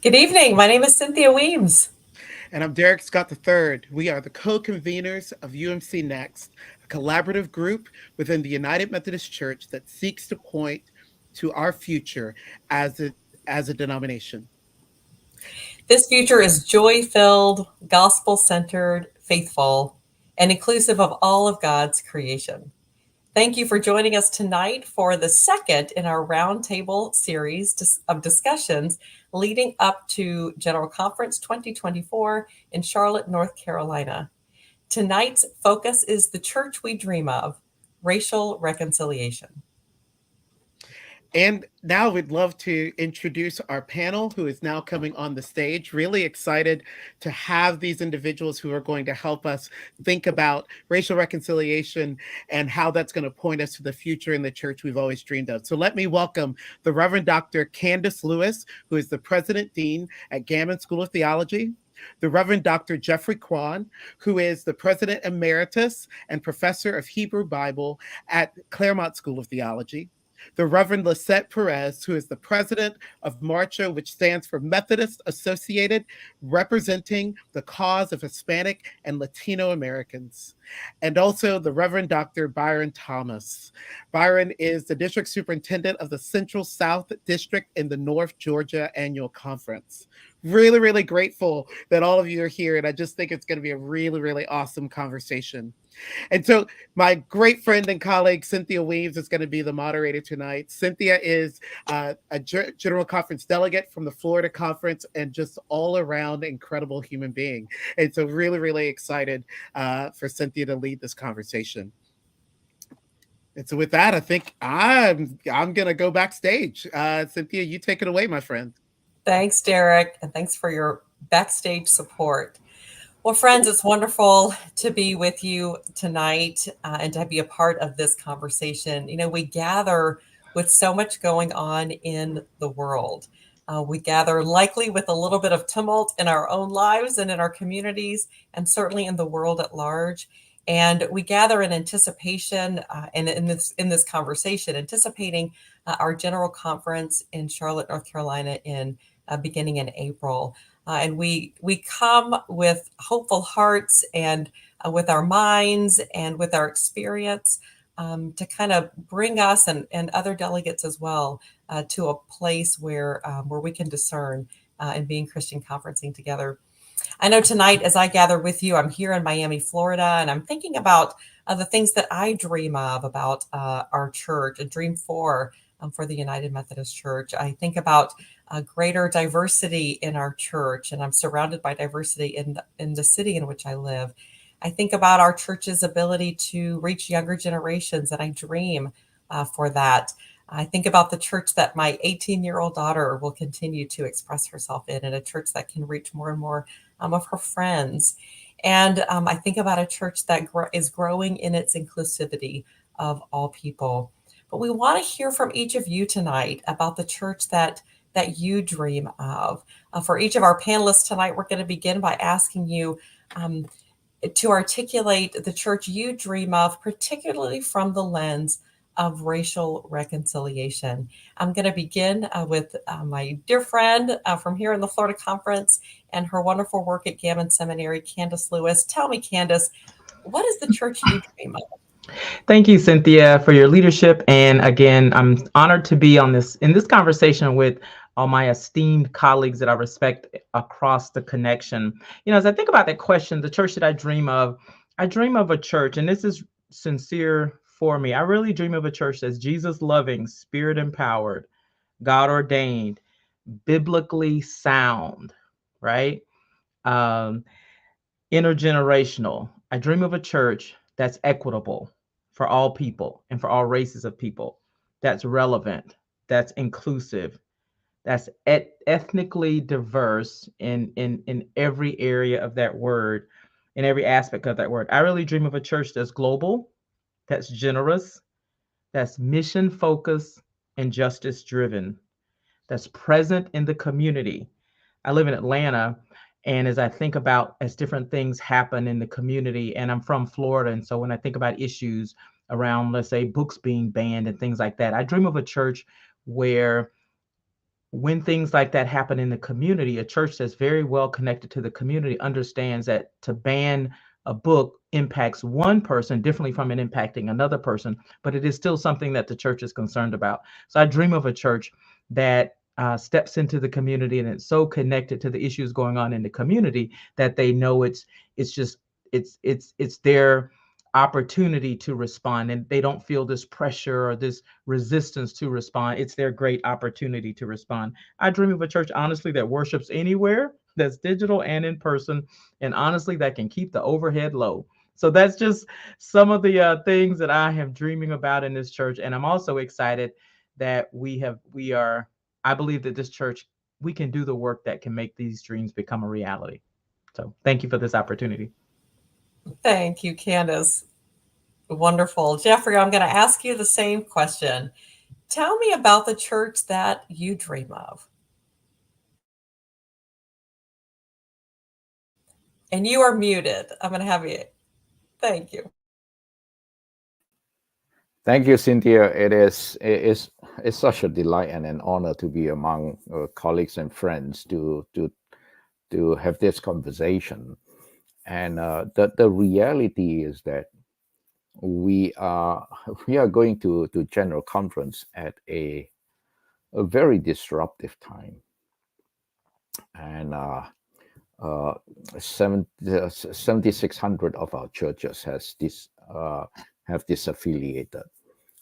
Good evening. My name is Cynthia Weems. And I'm Derek Scott III. We are the co conveners of UMCNEXT, a collaborative group within the United Methodist Church that seeks to point to our future as a denomination. This future is joy filled, gospel centered, faithful, and inclusive of all of God's creation. Thank you for joining us tonight for the second in our Roundtable series of discussions leading up to General Conference 2024 in Charlotte, North Carolina. Tonight's focus is the church we dream of, racial reconciliation. And now we'd love to introduce our panel who is now coming on the stage. Really excited to have these individuals who are going to help us think about racial reconciliation and how that's going to point us to the future in the church we've always dreamed of. So let me welcome the Reverend Dr. Candace Lewis, who is the President Dean at Gammon School of Theology. The Reverend Dr. Jeffrey Kwan, who is the President Emeritus and Professor of Hebrew Bible at Claremont School of Theology. The Reverend Lisette Perez, who is the president of MARCHA, which stands for Methodist Associated, representing the cause of Hispanic and Latino Americans. And also the Reverend Dr. Byron Thomas. Byron is the district superintendent of the Central South District in the North Georgia Annual Conference. Really, really grateful that all of you are here. And I just think it's going to be a really, really awesome conversation. And so my great friend and colleague, Cynthia Weems, is going to be the moderator tonight. Cynthia is a General Conference delegate from the Florida Conference and just all around incredible human being. And so really, really excited for Cynthia to lead this conversation. And so with that, I think I'm going to go backstage. Cynthia, you take it away, my friend. Thanks, Derek, and thanks for your backstage support. Well, friends, it's wonderful to be with you tonight and to be a part of this conversation. You know, we gather with so much going on in the world. We gather likely with a little bit of tumult in our own lives and in our communities, and certainly in the world at large. And we gather in anticipation, and in this conversation, anticipating our general conference in Charlotte, North Carolina, in beginning in April. And we come with hopeful hearts and with our minds and with our experience to kind of bring us and other delegates as well to a place where we can discern and be in Christian conferencing together. I know tonight, as I gather with you, I'm here in Miami, Florida, and I'm thinking about the things that I dream of about our church and dream for the United Methodist Church. I think about greater diversity in our church, and I'm surrounded by diversity in the city in which I live. I think about our church's ability to reach younger generations, and I dream for that. I think about the church that my 18-year-old daughter will continue to express herself in, and a church that can reach more and more of her friends. And I think about a church that is growing in its inclusivity of all people. But we want to hear from each of you tonight about the church that you dream of. For each of our panelists tonight, we're going to begin by asking you to articulate the church you dream of, particularly from the lens of racial reconciliation. I'm going to begin with my dear friend from here in the Florida Conference and her wonderful work at Gammon Seminary, Candace Lewis. Tell me, Candace, what is the church you dream of? Thank you, Cynthia, for your leadership. And again, I'm honored to be on this conversation with all my esteemed colleagues that I respect across the connection. You know, as I think about that question, the church that I dream of a church, and this is sincere for me. I really dream of a church that's Jesus loving, spirit empowered, God ordained, biblically sound, right? Um, Intergenerational. I dream of a church that's equitable for all people and for all races of people, that's relevant, that's inclusive, that's ethnically diverse in every area of that word, in every aspect of that word. I really dream of a church that's global, that's generous, that's mission focused and justice driven, that's present in the community. I live in Atlanta, and as I think about as different things happen in the community, and I'm from Florida, and so when I think about issues around, let's say, books being banned and things like that, I dream of a church where when things like that happen in the community, a church that's very well connected to the community understands that to ban a book impacts one person differently from it impacting another person, but it is still something that the church is concerned about. So I dream of a church that steps into the community and it's so connected to the issues going on in the community that they know it's just it's their opportunity to respond, and they don't feel this pressure or this resistance to respond. It's their great opportunity to respond. I dream of a church, honestly, that worships anywhere, that's digital and in person, and honestly, that can keep the overhead low. So that's just some of the things that I am dreaming about in this church, and I'm also excited that we are. I believe that this church, we can do the work that can make these dreams become a reality. So thank you for this opportunity. Thank you, Candace. Wonderful. Jeffrey, I'm going to ask you the same question. Tell me about the church that you dream of. And you are muted. I'm going to have you. Thank you. Thank you, Cynthia. It's such a delight and an honor to be among colleagues and friends to have this conversation. And the reality is that we are we are going to general conference at a very disruptive time, and 7,600 of our churches have disaffiliated.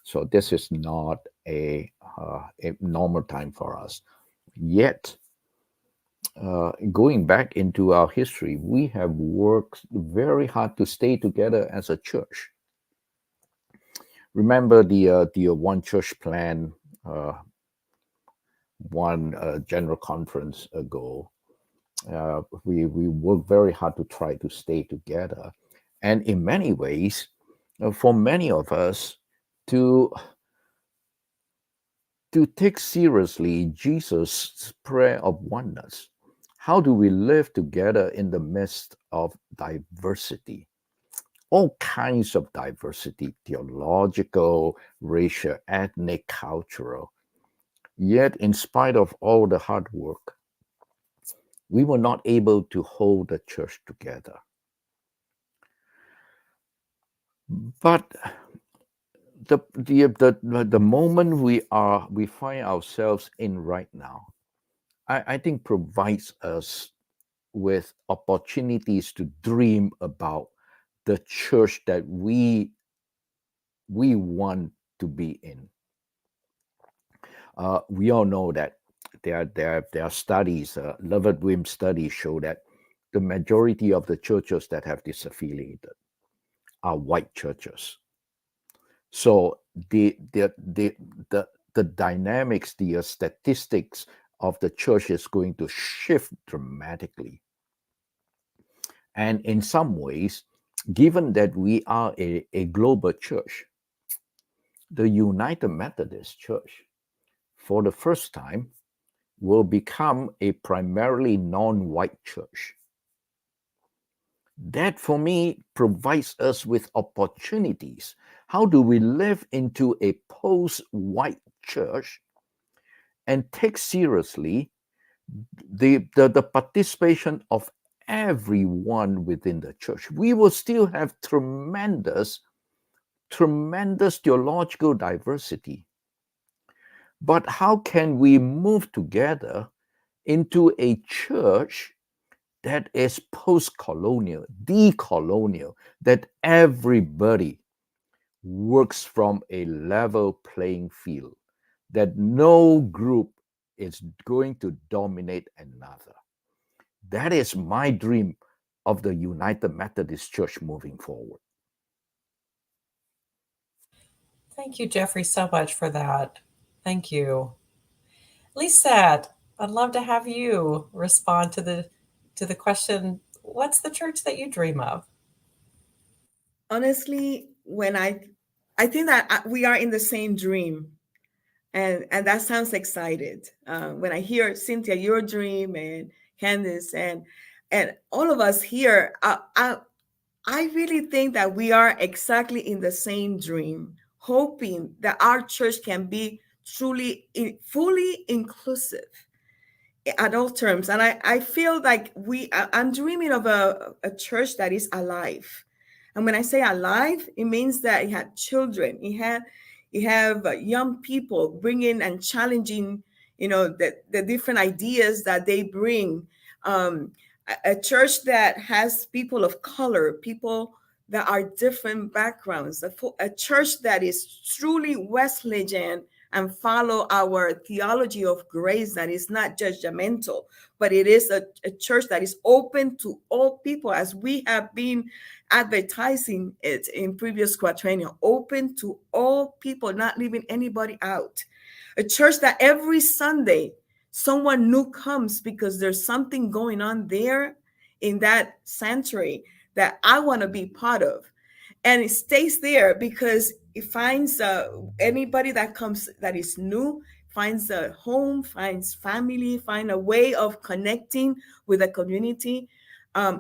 So this is not a normal time for us. Yet, going back into our history, we have worked very hard to stay together as a church. Remember the one church plan, one general conference ago. We worked very hard to try to stay together, and in many ways, for many of us, to take seriously Jesus' prayer of oneness. How do we live together in the midst of diversity? All kinds of diversity, theological, racial, ethnic, cultural. Yet, in spite of all the hard work, we were not able to hold the church together. But the moment we find ourselves in right now, I think provides us with opportunities to dream about the church that we want to be in. We all know that there are studies, Lovett Williams studies show that the majority of the churches that have disaffiliated are white churches. So the dynamics, the statistics of the church is going to shift dramatically. And in some ways, given that we are a global church, the United Methodist Church, for the first time, will become a primarily non-white church. That, for me, provides us with opportunities. How do we live into a post-white church and take seriously the participation of everyone within the church? We will still have tremendous theological diversity. But how can we move together into a church that is post-colonial, decolonial, that everybody works from a level playing field, that no group is going to dominate another? That is my dream of the United Methodist Church moving forward. Thank you, Jeffrey, so much for that. Thank you. Lisette, I'd love to have you respond to the question, what's the church that you dream of? Honestly, when I think that we are in the same dream, and that sounds excited. When I hear Cynthia, your dream, and Candice, and all of us here, I really think that we are exactly in the same dream, hoping that our church can be truly fully inclusive at all terms. And I feel like I'm dreaming of a church that is alive. And when I say alive, it means that it had children, it have young people bringing and challenging, the different ideas that they bring. A church that has people of color, people that are different backgrounds, a church that is truly Wesleyan and follow our theology of grace, that is not judgmental, but it is a church that is open to all people, as we have been advertising it in previous quatriennial, open to all people, not leaving anybody out. A church that every Sunday someone new comes because there's something going on there in that sanctuary that I want to be part of. And it stays there because it finds anybody that comes that is new, finds a home, finds family, find a way of connecting with the community,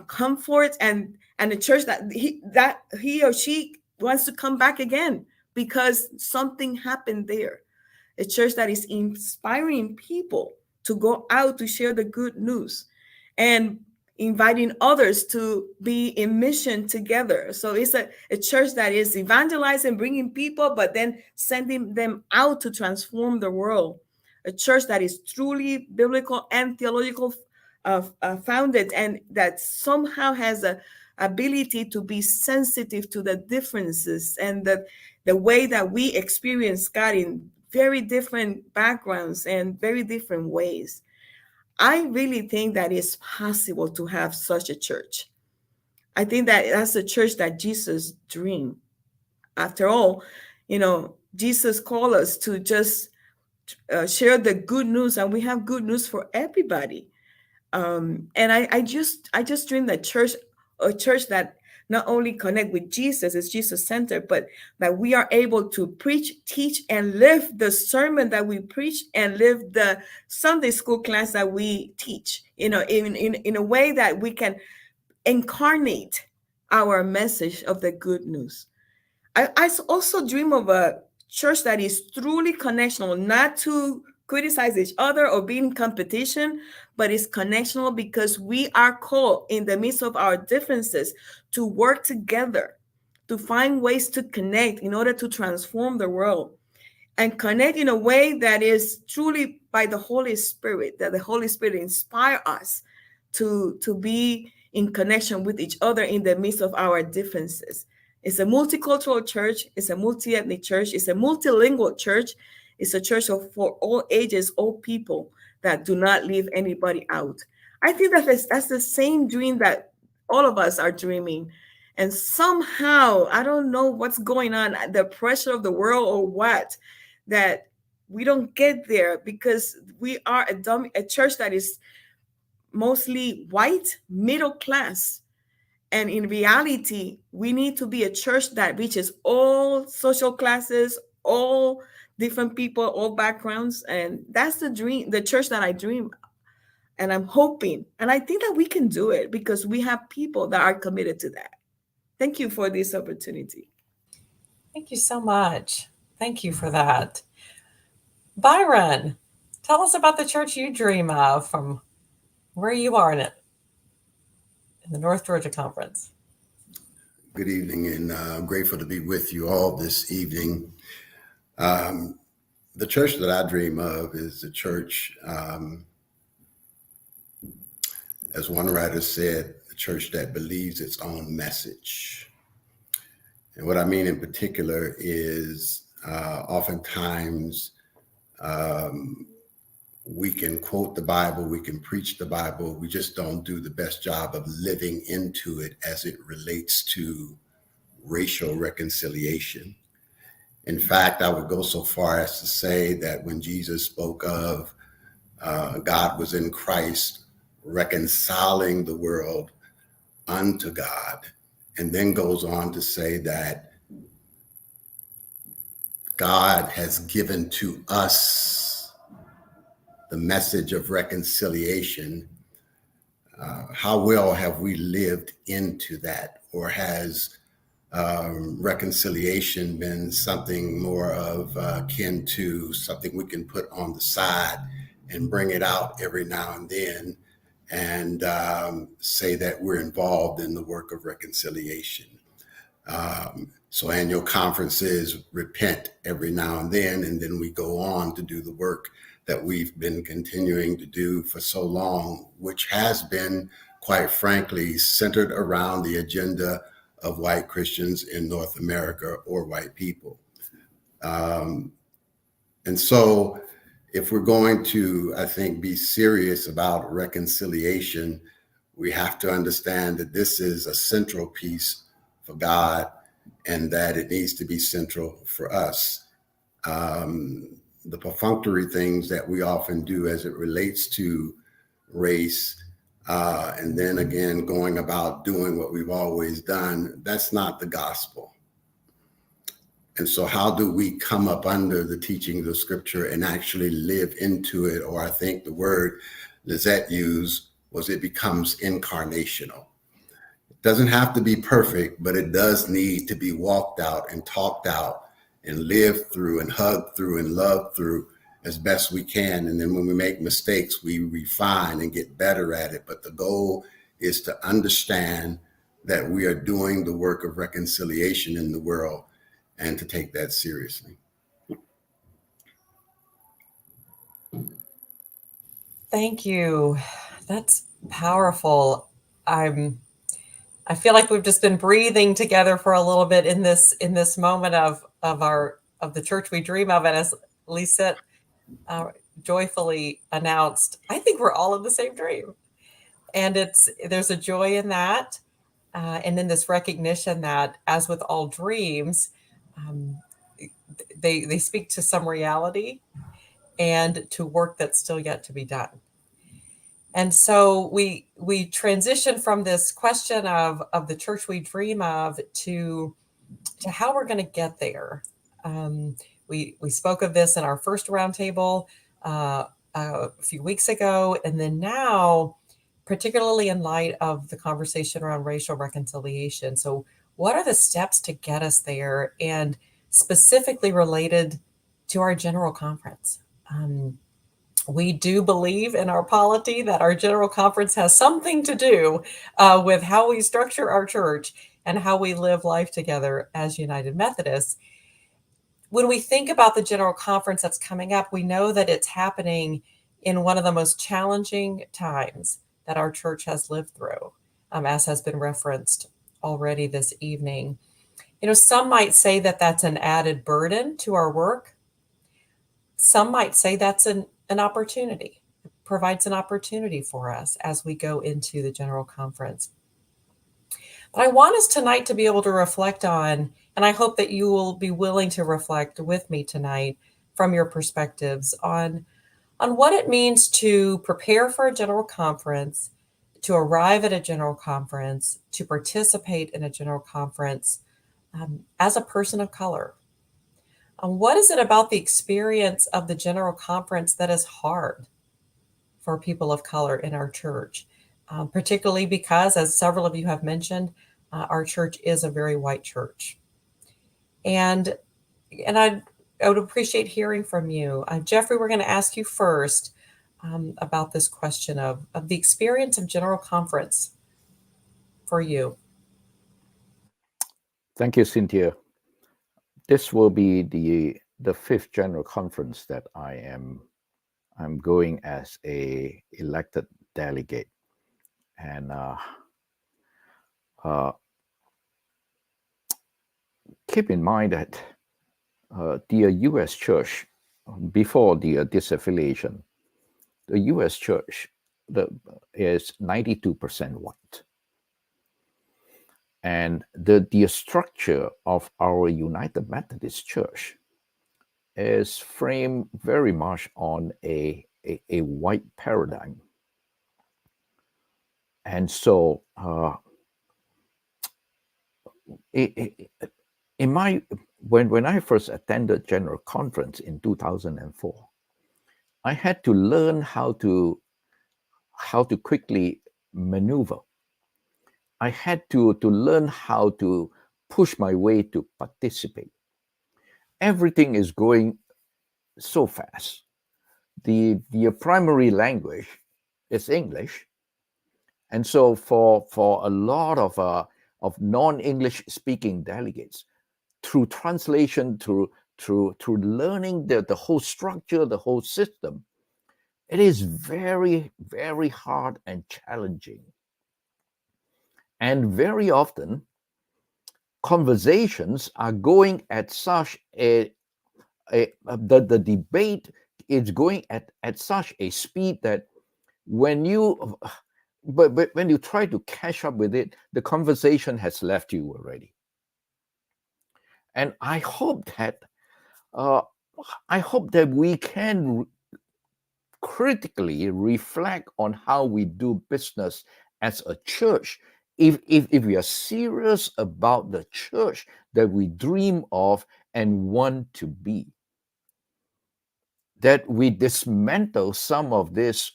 comfort, and a church that he or she wants to come back again because something happened there. A church that is inspiring people to go out to share the good news and inviting others to be in mission together. So it's a church that is evangelizing, bringing people, but then sending them out to transform the world. A church that is truly biblical and theological founded, and that somehow has a ability to be sensitive to the differences and the way that we experience God in very different backgrounds and very different ways. I really think that it's possible to have such a church. I think that that's a church that Jesus dreamed. After all, Jesus called us to just share the good news, and we have good news for everybody. And I just dream that a church that not only connect with Jesus, is Jesus centered, but that we are able to preach, teach, and live the sermon that we preach, and live the Sunday school class that we teach, in a way that we can incarnate our message of the good news. I also dream of a church that is truly connectional, not to criticize each other or be in competition, but is connectional because we are called in the midst of our differences to work together, to find ways to connect in order to transform the world, and connect in a way that is truly by the Holy Spirit, that the Holy Spirit inspire us to be in connection with each other in the midst of our differences. It's a multicultural church. It's a multi-ethnic church. It's a multilingual church. It's a church for all ages, all people, that do not leave anybody out. I think that's the same dream that all of us are dreaming. And somehow, I don't know what's going on, the pressure of the world or what, that we don't get there, because we are a church that is mostly white, middle class. And in reality, we need to be a church that reaches all social classes, all different people, all backgrounds. And that's the dream, the church that I dream. And I'm hoping, and I think that we can do it because we have people that are committed to that. Thank you for this opportunity. Thank you so much. Thank you for that. Byron, tell us about the church you dream of from where you are in it, in the North Georgia Conference. Good evening, and I'm grateful to be with you all this evening. The church that I dream of is the church, as one writer said, the church that believes its own message. And what I mean in particular is oftentimes we can quote the Bible, we can preach the Bible, we just don't do the best job of living into it as it relates to racial reconciliation. In fact, I would go so far as to say that when Jesus spoke of God was in Christ reconciling the world unto God, and then goes on to say that God has given to us the message of reconciliation, how well have we lived into that? Or has reconciliation been something more of akin to something we can put on the side and bring it out every now and then and say that we're involved in the work of reconciliation. So annual conferences repent every now and then we go on to do the work that we've been continuing to do for so long, which has been, quite frankly, centered around the agenda of white Christians in North America or white people. And so if we're going to, I think, be serious about reconciliation, we have to understand that this is a central piece for God and that it needs to be central for us. The perfunctory things that we often do as it relates to race, and then again, going about doing what we've always done, that's not the gospel. And so how do we come up under the teachings of Scripture and actually live into it? Or I think the word Lizette used was it becomes incarnational. It doesn't have to be perfect, but it does need to be walked out and talked out and lived through and hugged through and loved through as best we can. And then when we make mistakes, we refine and get better at it. But the goal is to understand that we are doing the work of reconciliation in the world and to take that seriously. Thank you. That's powerful. I feel like we've just been breathing together for a little bit in this moment of the church we dream of, and as Lisette joyfully announced, I think we're all in the same dream, and there's a joy in that, and in this recognition that, as with all dreams, they speak to some reality and to work that's still yet to be done. And so we transition from this question of the church we dream of to how we're going to get there. We spoke of this in our first roundtable a few weeks ago, and then now, particularly in light of the conversation around racial reconciliation. So what are the steps to get us there, and specifically related to our general conference? We do believe in our polity that our general conference has something to do with how we structure our church and how we live life together as United Methodists. When we think about the general conference that's coming up, we know that it's happening in one of the most challenging times that our church has lived through, as has been referenced already this evening. Some might say that that's an added burden to our work. Some might say that's an opportunity. It provides an opportunity for us as we go into the general conference. But I want us tonight to be able to reflect on, and I hope that you will be willing to reflect with me tonight from your perspectives on what it means to prepare for a general conference, to arrive at a general conference, to participate in a general conference as a person of color. What is it about the experience of the general conference that is hard for people of color in our church? Particularly because, as several of you have mentioned, our church is a very white church. And I would appreciate hearing from you. Jeffrey, we're going to ask you first about this question of the experience of general conference for you. Thank you, Cynthia. This will be the fifth general conference that I'm going as a elected delegate, and keep in mind that the U.S. Church, before the disaffiliation, the U.S. Church is 92% white. And the structure of our United Methodist Church is framed very much on a white paradigm. And so when I first attended General Conference in 2004, I had to learn how to quickly maneuver. I had to learn how to push my way to participate. Everything is going so fast. The primary language is English, and so for a lot of non-English speaking delegates, through translation, through learning the whole structure, the whole system, it is very, very hard and challenging. And very often, conversations are going at such the debate is going at such a speed that when you but when you try to catch up with it, the conversation has left you already. And I hope that we can critically reflect on how we do business as a church. If we are serious about the church that we dream of and want to be, that we dismantle some of these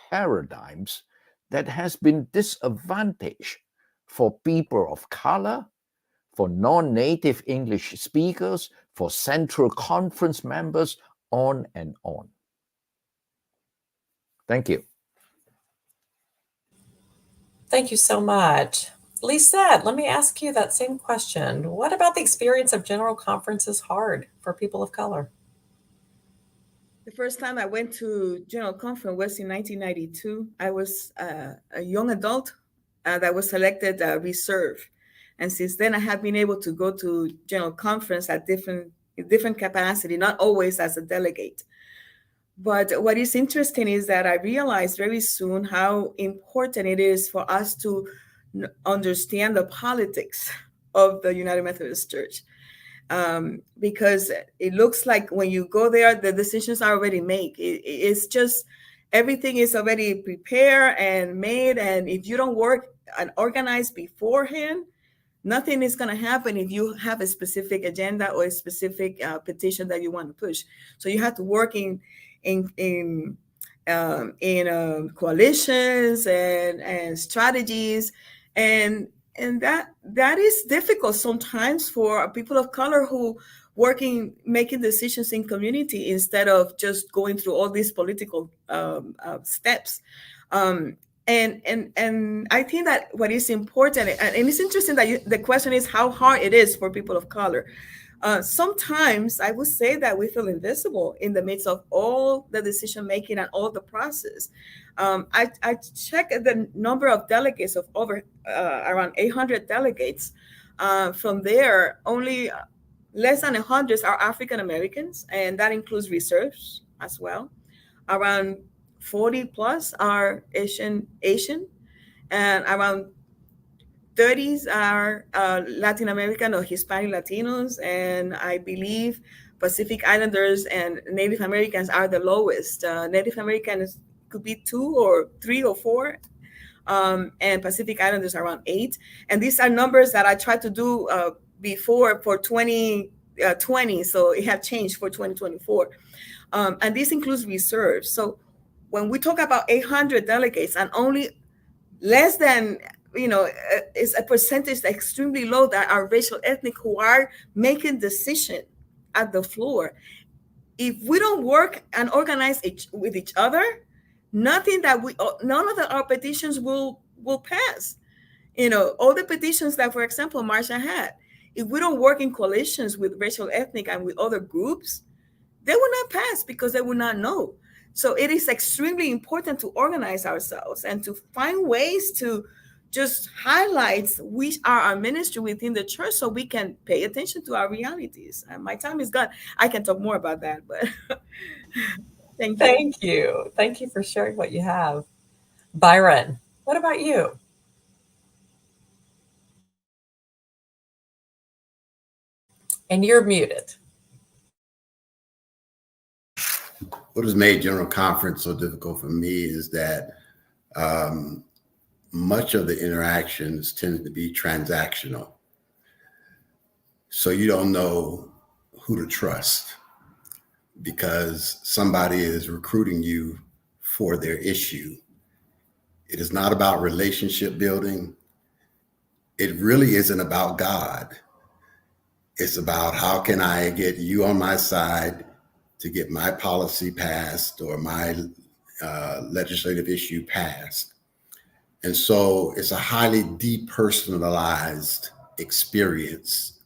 paradigms that has been disadvantage for people of color, for non-native English speakers, for Central Conference members, on and on. Thank you. Thank you so much. Lisette, let me ask you that same question. What about the experience of General Conference is hard for people of color? The first time I went to General Conference was in 1992. I was a young adult that was selected reserve. And since then, I have been able to go to General Conference at different capacity, not always as a delegate. But what is interesting is that I realized very soon how important it is for us to understand the politics of the United Methodist Church. Because it looks like when you go there, the decisions are already made. It's just everything is already prepared and made. And if you don't work and organize beforehand, nothing is going to happen if you have a specific agenda or a specific petition that you want to push. So you have to work in coalitions and strategies, and that is difficult sometimes for people of color who making decisions in community instead of just going through all these political steps. And I think that what is important, and it's interesting that the question is how hard it is for people of color. Sometimes I would say that we feel invisible in the midst of all the decision making and all the process. I checked the number of delegates of over around 800 delegates. From there, only less than 100 are African Americans, and that includes reserves as well. Around 40 plus are Asian, and around 30s are Latin American or Hispanic Latinos, and I believe Pacific Islanders and Native Americans are the lowest. Native Americans could be 2 or 3 or 4, and Pacific Islanders around 8. And these are numbers that I tried to do before for 2020, so it had changed for 2024. And this includes reserves. So when we talk about 800 delegates and only less than, is a percentage extremely low that are racial ethnic who are making decision at the floor. If we don't work and organize with each other, none of our petitions will pass. All the petitions that, for example, Marsha had, if we don't work in coalitions with racial ethnic and with other groups, they will not pass because they will not know. So it is extremely important to organize ourselves and to find ways to just highlight which are our ministry within the church so we can pay attention to our realities. And my time is gone. I can talk more about that, but thank you. Thank you. Thank you for sharing what you have. Byron, what about you? And you're muted. What has made General Conference so difficult for me is that much of the interactions tend to be transactional. So you don't know who to trust because somebody is recruiting you for their issue. It is not about relationship building. It really isn't about God. It's about how can I get you on my side to get my policy passed or my legislative issue passed. And so it's a highly depersonalized experience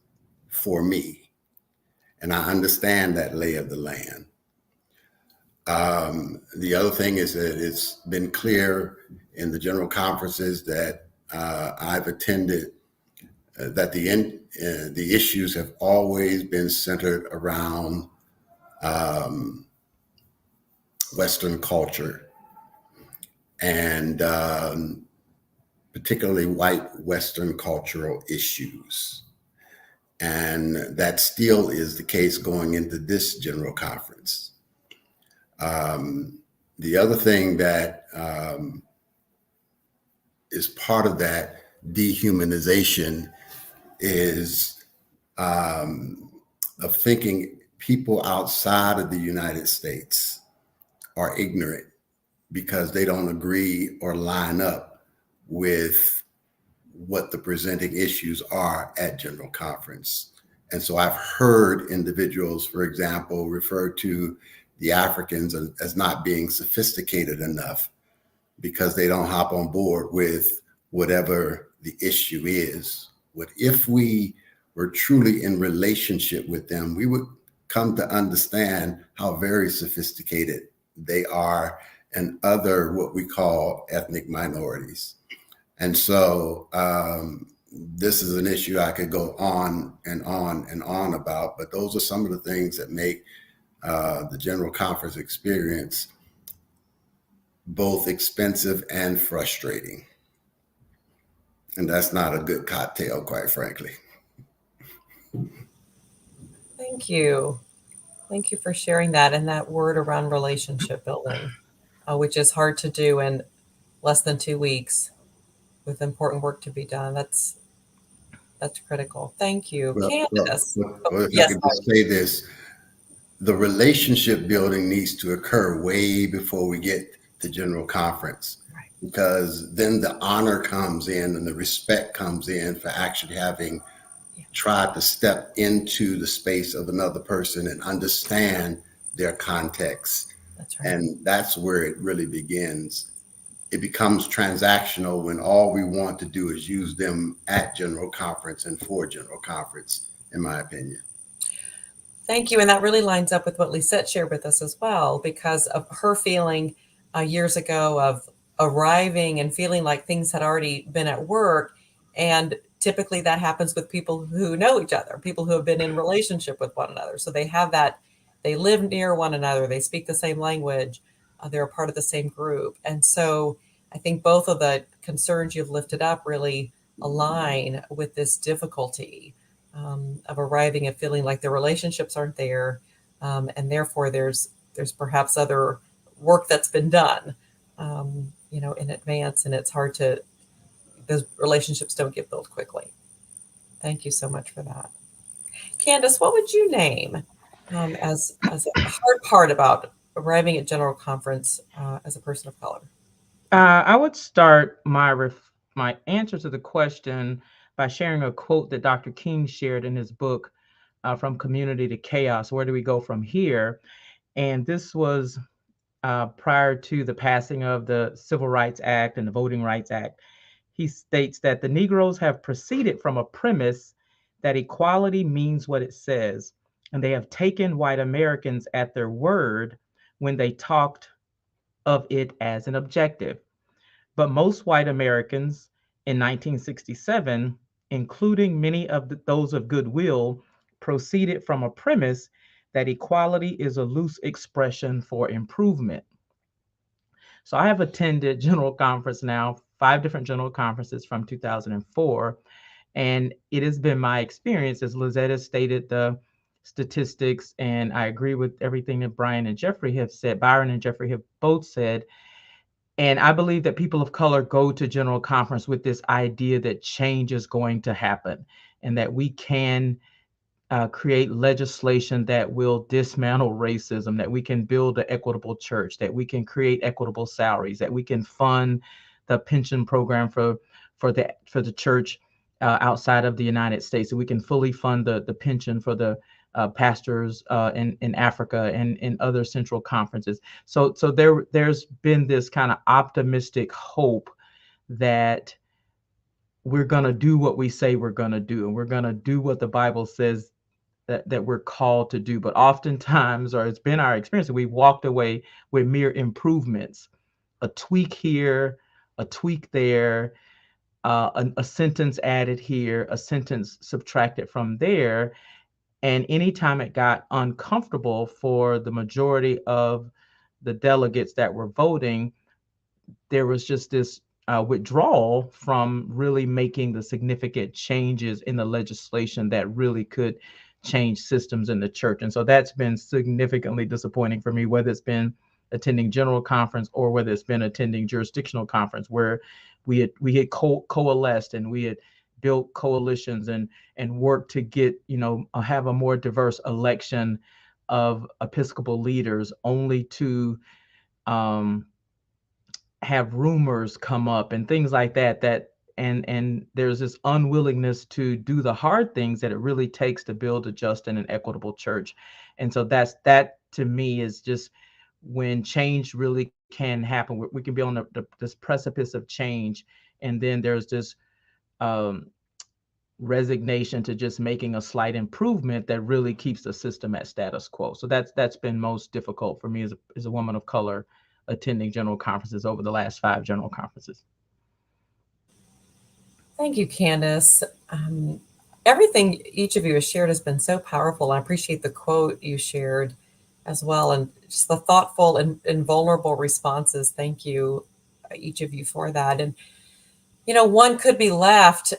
for me. And I understand that lay of the land. The other thing is that it's been clear in the general conferences that I've attended that the issues have always been centered around Western culture and particularly white Western cultural issues. And that still is the case going into this general conference. The other thing that is part of that dehumanization is of thinking people outside of the United States are ignorant because they don't agree or line up with what the presenting issues are at General Conference. And so I've heard individuals, for example, refer to the Africans as not being sophisticated enough because they don't hop on board with whatever the issue is. What if we were truly in relationship with them, we would come to understand how very sophisticated they are and other what we call ethnic minorities. And so this is an issue I could go on and on and on about, but those are some of the things that make the General Conference experience both expensive and frustrating. And that's not a good cocktail, quite frankly. Thank you. Thank you for sharing that and that word around relationship building, which is hard to do in less than 2 weeks with important work to be done. That's critical. Thank you. Candace. If Yes, I could just say this, the relationship building needs to occur way before we get to General Conference, right, because then the honor comes in and the respect comes in for actually having tried to step into the space of another person and understand their context. That's right. And that's where it really begins. It becomes transactional when all we want to do is use them at General Conference and for General Conference, in my opinion. Thank you. And that really lines up with what Lisette shared with us as well, because of her feeling years ago of arriving and feeling like things had already been at work. And typically that happens with people who know each other, people who have been in relationship with one another. So they have that, they live near one another, they speak the same language, they're a part of the same group. And so I think both of the concerns you've lifted up really align with this difficulty of arriving and feeling like the relationships aren't there, and therefore there's perhaps other work that's been done, in advance, and it's hard to, those relationships don't get built quickly. Thank you so much for that. Candace, what would you name as a hard part about arriving at General Conference as a person of color? I would start my answer to the question by sharing a quote that Dr. King shared in his book, From Community to Chaos, Where Do We Go From Here? And this was prior to the passing of the Civil Rights Act and the Voting Rights Act. He states that the Negroes have proceeded from a premise that equality means what it says, and they have taken white Americans at their word when they talked of it as an objective. But most white Americans in 1967, including many of those of goodwill, proceeded from a premise that equality is a loose expression for improvement. So I have attended General Conference now, 5 different General Conferences from 2004. And it has been my experience, as Lizetta stated the statistics, and I agree with everything that Byron and Jeffrey have both said. And I believe that people of color go to General Conference with this idea that change is going to happen and that we can create legislation that will dismantle racism, that we can build an equitable church, that we can create equitable salaries, that we can fund the pension program for the church outside of the United States, so we can fully fund the pension for the pastors in Africa and in other central conferences. So there's been this kind of optimistic hope that we're going to do what we say we're going to do, and we're going to do what the Bible says that we're called to do. But oftentimes, or it's been our experience, we've walked away with mere improvements, a tweak here, a tweak there, a sentence added here, a sentence subtracted from there. And anytime it got uncomfortable for the majority of the delegates that were voting, there was just this withdrawal from really making the significant changes in the legislation that really could change systems in the church. And so that's been significantly disappointing for me, whether it's been attending general conference or whether it's been attending jurisdictional conference, where we had coalesced and we had built coalitions and worked to get, have a more diverse election of Episcopal leaders, only to have rumors come up and things like that and there's this unwillingness to do the hard things that it really takes to build a just and an equitable church. And so that to me is just when change really can happen. We can be on this precipice of change, and then there's this resignation to just making a slight improvement that really keeps the system at status quo. So that's been most difficult for me as a woman of color attending general conferences over the last 5 general conferences. Thank you, Candace. Everything each of you has shared has been so powerful. I appreciate the quote you shared as well, and just the thoughtful and vulnerable responses. Thank you, each of you, for that. And, one could be left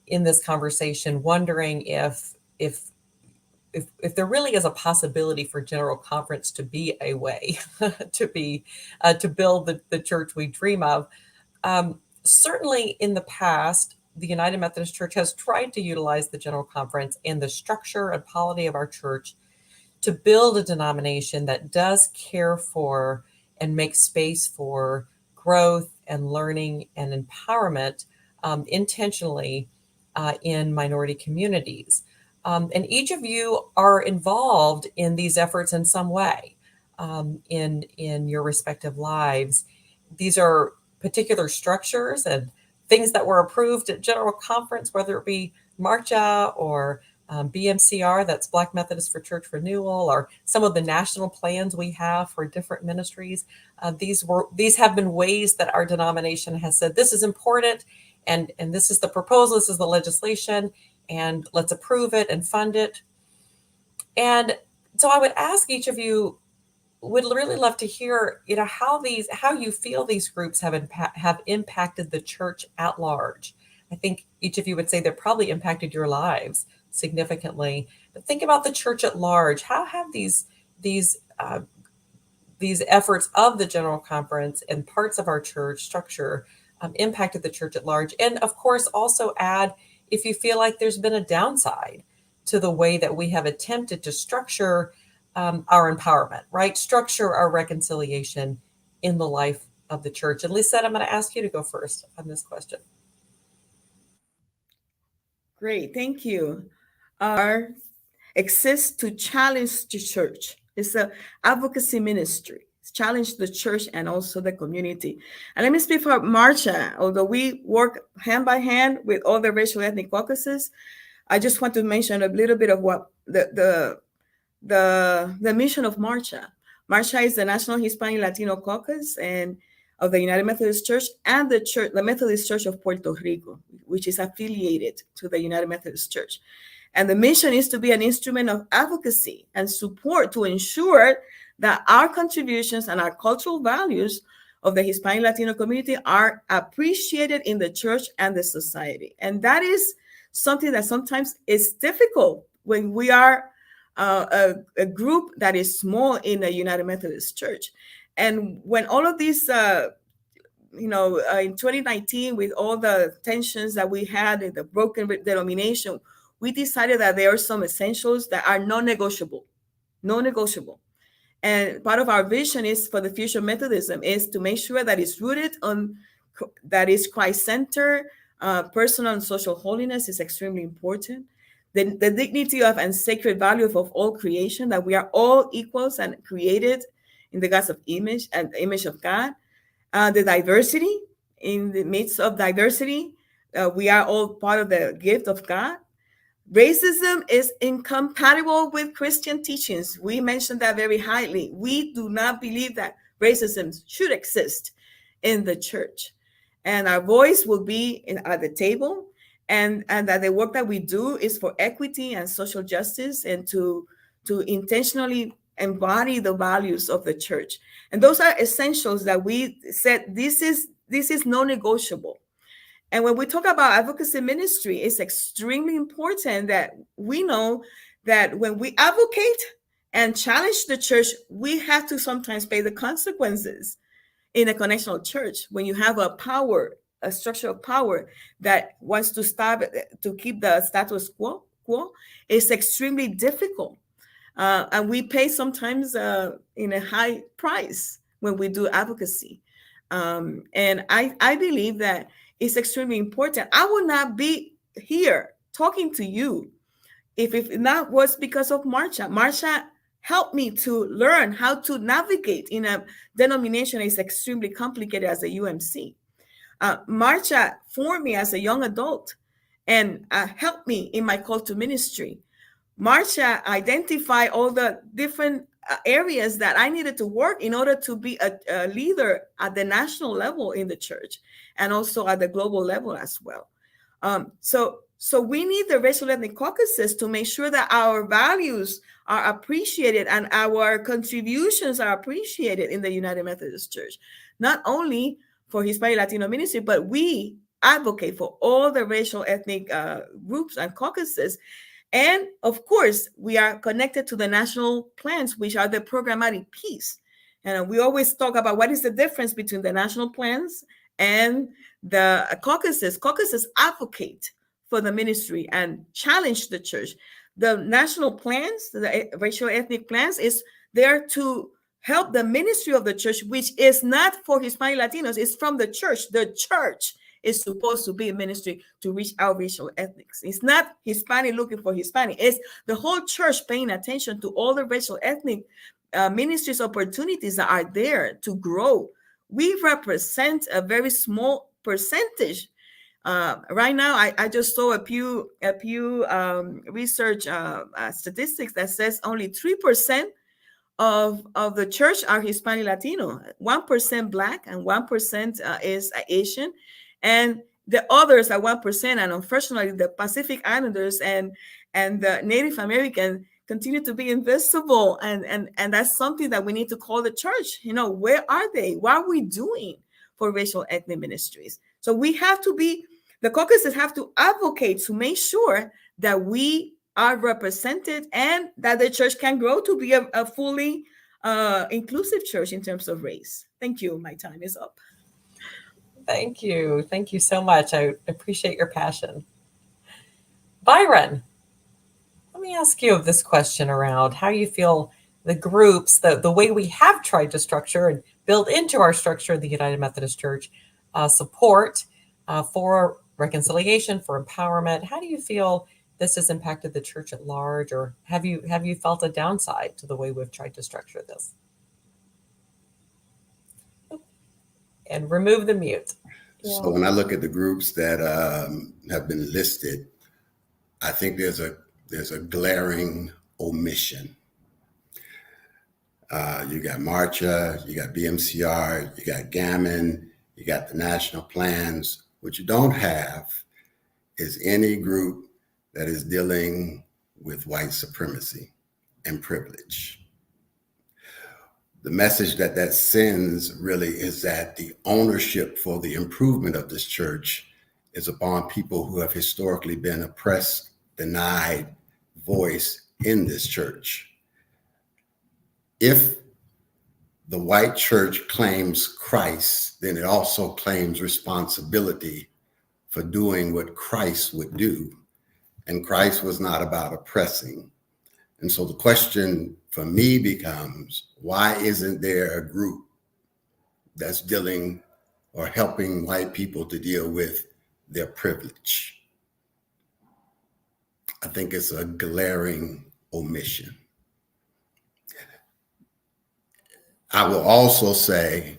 in this conversation wondering if there really is a possibility for General Conference to be a way to build the church we dream of. Certainly in the past, the United Methodist Church has tried to utilize the General Conference and the structure and polity of our church to build a denomination that does care for and make space for growth and learning and empowerment intentionally in minority communities. And each of you are involved in these efforts in some way in your respective lives. These are particular structures and things that were approved at General Conference, whether it be MARCHA or BMCR, that's Black Methodist for Church Renewal, or some of the national plans we have for different ministries. These have been ways that our denomination has said, this is important, and this is the proposal, this is the legislation, and let's approve it and fund it. And so I would ask each of you, would really love to hear, how you feel these groups have impacted the church at large. I think each of you would say they've probably impacted your lives significantly. But think about the church at large. How have these efforts of the General Conference and parts of our church structure impacted the church at large? And of course, also add if you feel like there's been a downside to the way that we have attempted to structure our empowerment, right? Structure our reconciliation in the life of the church. And Lisette, I'm going to ask you to go first on this question. Great, thank you. Our exists to challenge the church. It's an advocacy ministry. It's challenge the church and also the community. And let me speak for MARCHA. Although we work hand by hand with all the racial ethnic caucuses, I just want to mention a little bit of what the mission of MARCHA. MARCHA is the National Hispanic Latino Caucus and of the United Methodist Church and the Methodist Church of Puerto Rico, which is affiliated to the United Methodist Church. And the mission is to be an instrument of advocacy and support to ensure that our contributions and our cultural values of the Hispanic Latino community are appreciated in the church and the society. And that is something that sometimes is difficult when we are a group that is small in the United Methodist Church. And when all of these, in 2019, with all the tensions that we had in the broken denomination, we decided that there are some essentials that are non-negotiable. And part of our vision is for the future Methodism is to make sure that it's rooted on, that is Christ-centered, Personal and social holiness is extremely important. The dignity of and sacred value of all creation, that we are all equals and created in the God's of image and image of God. The diversity, in the midst of diversity, we are all part of the gift of God. Racism is incompatible with Christian teachings. We mentioned that very highly. We do not believe that racism should exist in the church. And our voice will be at the table, and that the work that we do is for equity and social justice, and to intentionally embody the values of the church. And those are essentials that we said this is non-negotiable. And when we talk about advocacy ministry, it's extremely important that we know that when we advocate and challenge the church, we have to sometimes pay the consequences. In a connectional church, when you have a structure of power that wants to keep the status quo, it's extremely difficult. And we pay sometimes in a high price when we do advocacy. And I believe that it's extremely important. I would not be here talking to you if it not was because of Marcia. Marcia helped me to learn how to navigate in a denomination that is extremely complicated as a UMC. Marcia formed me as a young adult and helped me in my call to ministry. Marcia identified all the different areas that I needed to work in order to be a leader at the national level in the church, and also at the global level as well. So we need the racial ethnic caucuses to make sure that our values are appreciated and our contributions are appreciated in the United Methodist Church, not only for Hispanic Latino ministry, but we advocate for all the racial ethnic groups and caucuses. And of course, we are connected to the national plans, which are the programmatic piece. And we always talk about what is the difference between the national plans and the caucuses. Caucuses advocate for the ministry and challenge the church. The national plans, the racial ethnic plans, is there to help the ministry of the church, which is not for Hispanic Latinos, it's from the church. The church is supposed to be a ministry to reach out racial ethnics. It's not Hispanic looking for Hispanic. It's the whole church paying attention to all the racial ethnic ministries opportunities that are there to grow. We represent a very small percentage. Right now, I just saw a Pew research statistics that says only 3% of the church are Hispanic Latino, 1% Black, and 1% is Asian. And the others are 1%. And unfortunately, the Pacific Islanders and the Native American continue to be invisible. And that's something that we need to call the church. Where are they? What are we doing for racial ethnic ministries? So we have to be, the caucuses have to advocate to make sure that we are represented and that the church can grow to be a fully inclusive church in terms of race. Thank you. My time is up. Thank you. Thank you so much. I appreciate your passion. Byron, let me ask you this question around how you feel the groups, the way we have tried to structure and build into our structure the United Methodist Church support for reconciliation, for empowerment. How do you feel this has impacted the church at large, or have you felt a downside to the way we've tried to structure this? And remove the mute. So when I look at the groups that have been listed, I think there's a glaring omission. You got Marcha, you got BMCR, you got Gammon, you got the national plans. What you don't have is any group that is dealing with white supremacy and privilege. The message that sends really is that the ownership for the improvement of this church is upon people who have historically been oppressed, denied voice in this church. If the white church claims Christ, then it also claims responsibility for doing what Christ would do. And Christ was not about oppressing. And so the question for me becomes, why isn't there a group that's dealing or helping white people to deal with their privilege. I think it's a glaring omission. I will also say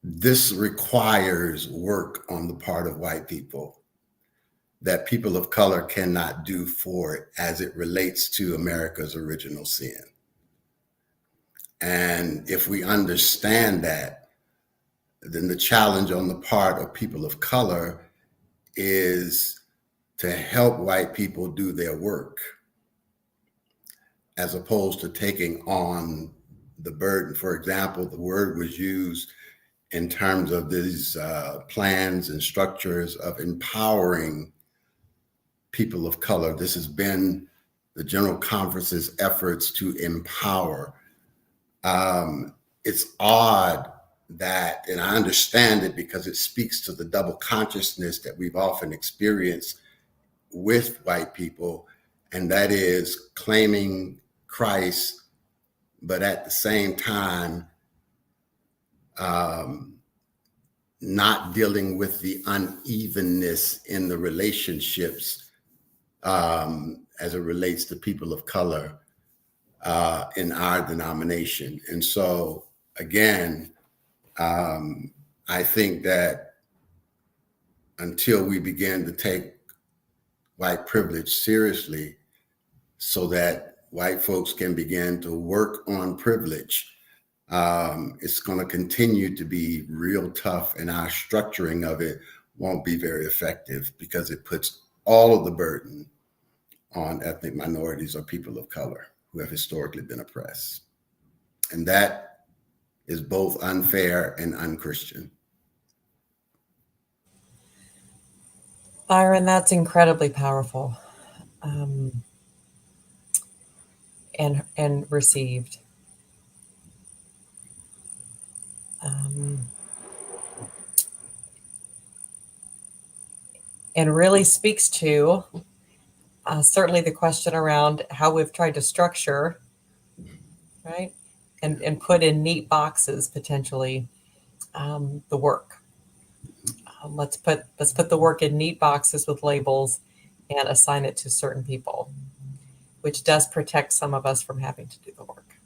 this requires work on the part of white people that people of color cannot do for it as it relates to America's original sin. And if we understand that, then the challenge on the part of people of color is to help white people do their work, as opposed to taking on the burden. For example, the word was used in terms of these plans and structures of empowering people of color. This has been the General Conference's efforts to empower. It's odd that, and I understand it because it speaks to the double consciousness that we've often experienced with white people, and that is claiming Christ, but at the same time, not dealing with the unevenness in the relationships as it relates to people of color in our denomination. And so, again, I think that until we begin to take white privilege seriously so that white folks can begin to work on privilege, it's going to continue to be real tough, and our structuring of it won't be very effective because it puts all of the burden on ethnic minorities or people of color who have historically been oppressed. And that is both unfair and unchristian. Byron, that's incredibly powerful, and received. And really speaks to certainly the question around how we've tried to structure, right, and put in neat boxes potentially the work. Let's put the work in neat boxes with labels and assign it to certain people, which does protect some of us from having to do the work.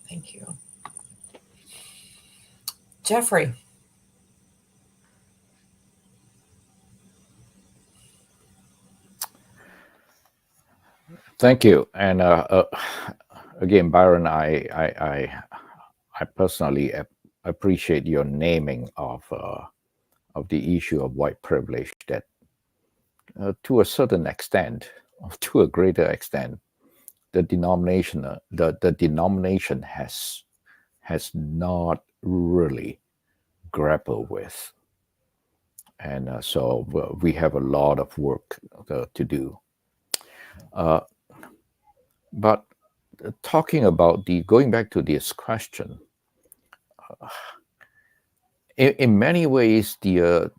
Thank you. Jeffrey. Thank you. And again, Byron, I personally appreciate your naming of the issue of white privilege. That, to a certain extent, or to a greater extent, the denomination has not really grappled with, and so we have a lot of work to do. But talking about going back to this question, in many ways, the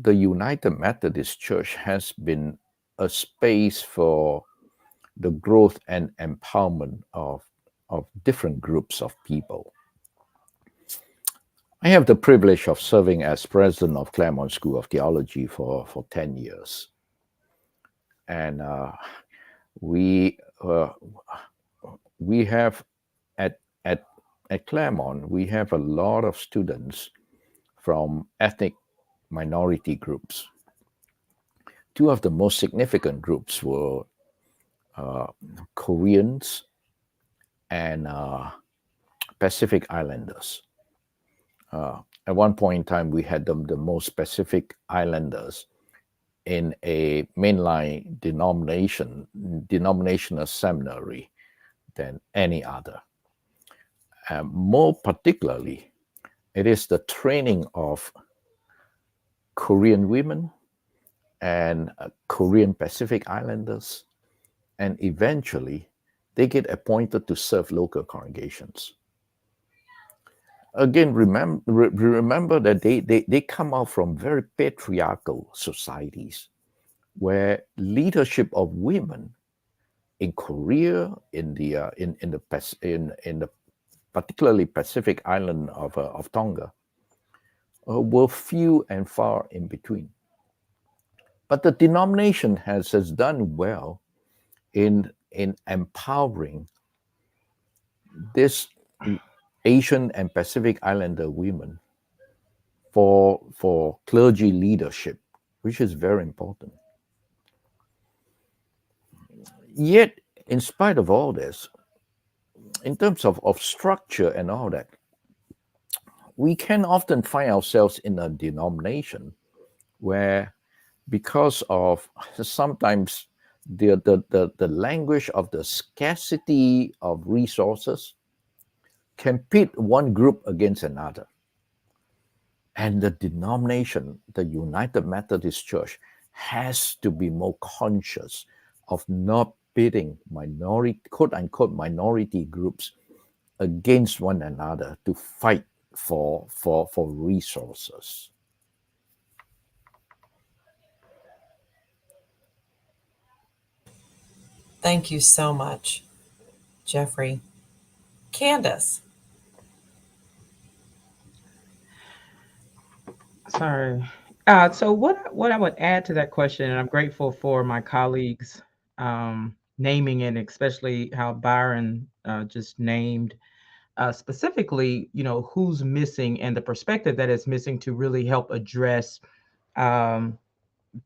United Methodist Church has been a space for the growth and empowerment of different groups of people. I have the privilege of serving as president of Claremont School of Theology for 10 years. And we have at Claremont, we have a lot of students from ethnic minority groups. Two of the most significant groups were Koreans and Pacific Islanders. At one point in time, we had the most Pacific Islanders in a mainline denominational seminary than any other. More particularly, it is the training of Korean women and Korean Pacific Islanders, and eventually they get appointed to serve local congregations. Again, remember that they come out from very patriarchal societies where leadership of women in Korea, in the particularly Pacific island of Tonga, were few and far in between. But the denomination has done well in empowering this Asian and Pacific Islander women for clergy leadership, which is very important. Yet, in spite of all this, in terms of structure and all that, we can often find ourselves in a denomination where, because of sometimes the language of the scarcity of resources, can pit one group against another. And the denomination, the United Methodist Church, has to be more conscious of not pitting minority, quote unquote, minority groups against one another to fight for resources. Thank you so much, Jeffrey. Candace. Sorry. So what I would add to that question, and I'm grateful for my colleagues naming it, especially how Byron just named specifically, who's missing and the perspective that is missing to really help address um,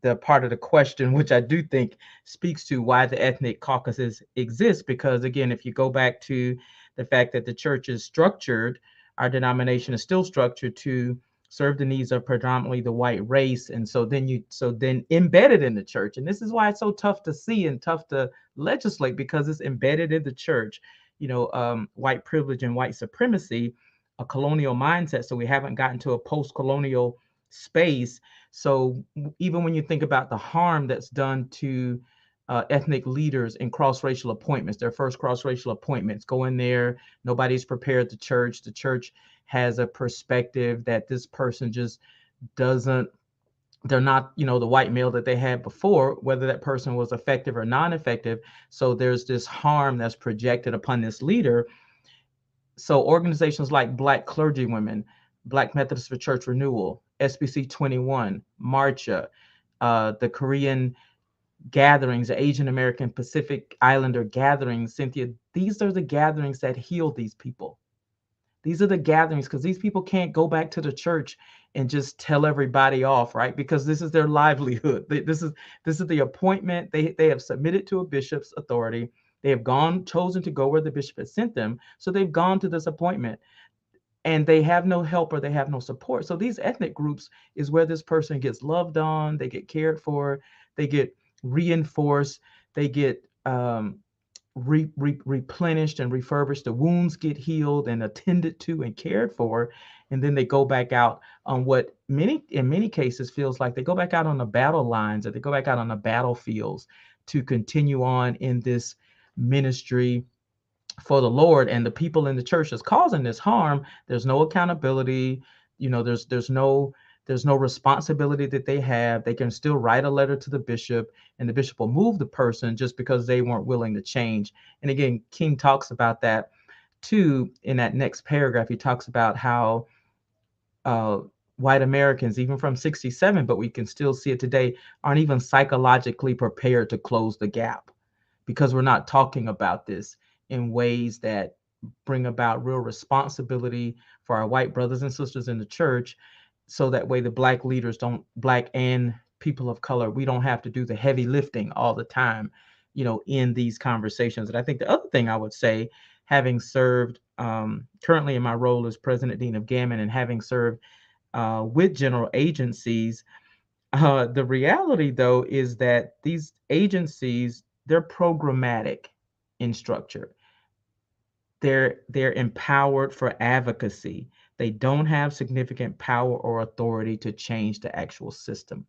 the part of the question, which I do think speaks to why the ethnic caucuses exist. Because again, if you go back to the fact that the church is structured, our denomination is still structured to serve the needs of predominantly the white race. And so then embedded in the church, and this is why it's so tough to see and tough to legislate, because it's embedded in the church, white privilege and white supremacy, a colonial mindset. So we haven't gotten to a post-colonial space. So even when you think about the harm that's done to ethnic leaders in cross-racial appointments, their first cross-racial appointments, go in there, nobody's prepared the church. The church has a perspective that this person just doesn't, they're not, the white male that they had before, whether that person was effective or non-effective. So there's this harm that's projected upon this leader. So organizations like Black Clergy Women, Black Methodist for Church Renewal, SBC 21, Marcha, the Korean gatherings, the Asian American Pacific Islander gatherings, Cynthia, these are the gatherings that heal these people. These are the gatherings, because these people can't go back to the church and just tell everybody off, right? Because this is their livelihood. This is the appointment. They have submitted to a bishop's authority. They have chosen to go where the bishop has sent them. So they've gone to this appointment, and they have no help or they have no support. So these ethnic groups is where this person gets loved on, they get cared for, they get reinforced, they get replenished and refurbished. The wounds get healed and attended to and cared for, and then they go back out on what in many cases feels like they go back out on the battle lines, or they go back out on the battlefields to continue on in this ministry for the Lord. And the people in the church is causing this harm. There's no accountability. There's no responsibility that they have. They can still write a letter to the bishop, and the bishop will move the person just because they weren't willing to change. And again, King talks about that too in that next paragraph. He talks about how white Americans, even from 67, but we can still see it today, aren't even psychologically prepared to close the gap, because we're not talking about this in ways that bring about real responsibility for our white brothers and sisters in the church. So that way the Black and people of color, we don't have to do the heavy lifting all the time, in these conversations. And I think the other thing I would say, having served currently in my role as President Dean of Gammon, and having served with general agencies, the reality though is that these agencies, they're programmatic in structure. They're empowered for advocacy. They don't have significant power or authority to change the actual system.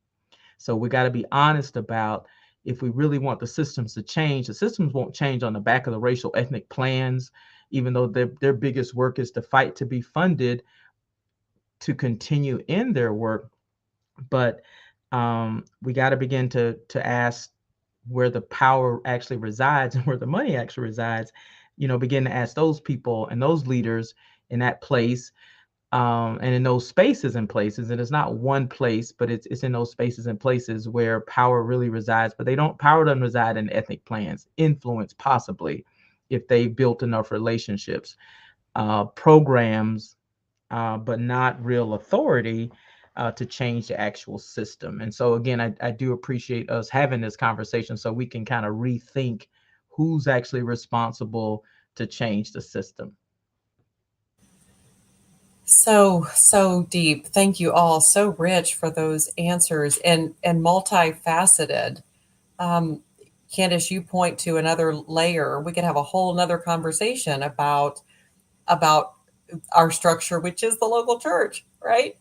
So we got to be honest about, if we really want the systems to change, the systems won't change on the back of the racial ethnic plans, even though their biggest work is to fight to be funded to continue in their work. But we got to begin to ask where the power actually resides and where the money actually resides. Begin to ask those people and those leaders in that place, and in those spaces and places, and it's not one place, but it's in those spaces and places where power really resides. But power doesn't reside in ethnic plans. Influence possibly, if they built enough relationships, programs, but not real authority to change the actual system. And so again, I do appreciate us having this conversation so we can kind of rethink who's actually responsible to change the system. So deep. Thank you all. So rich for those answers and multifaceted. Candace, you point to another layer. We could have a whole nother conversation about our structure, which is the local church, right?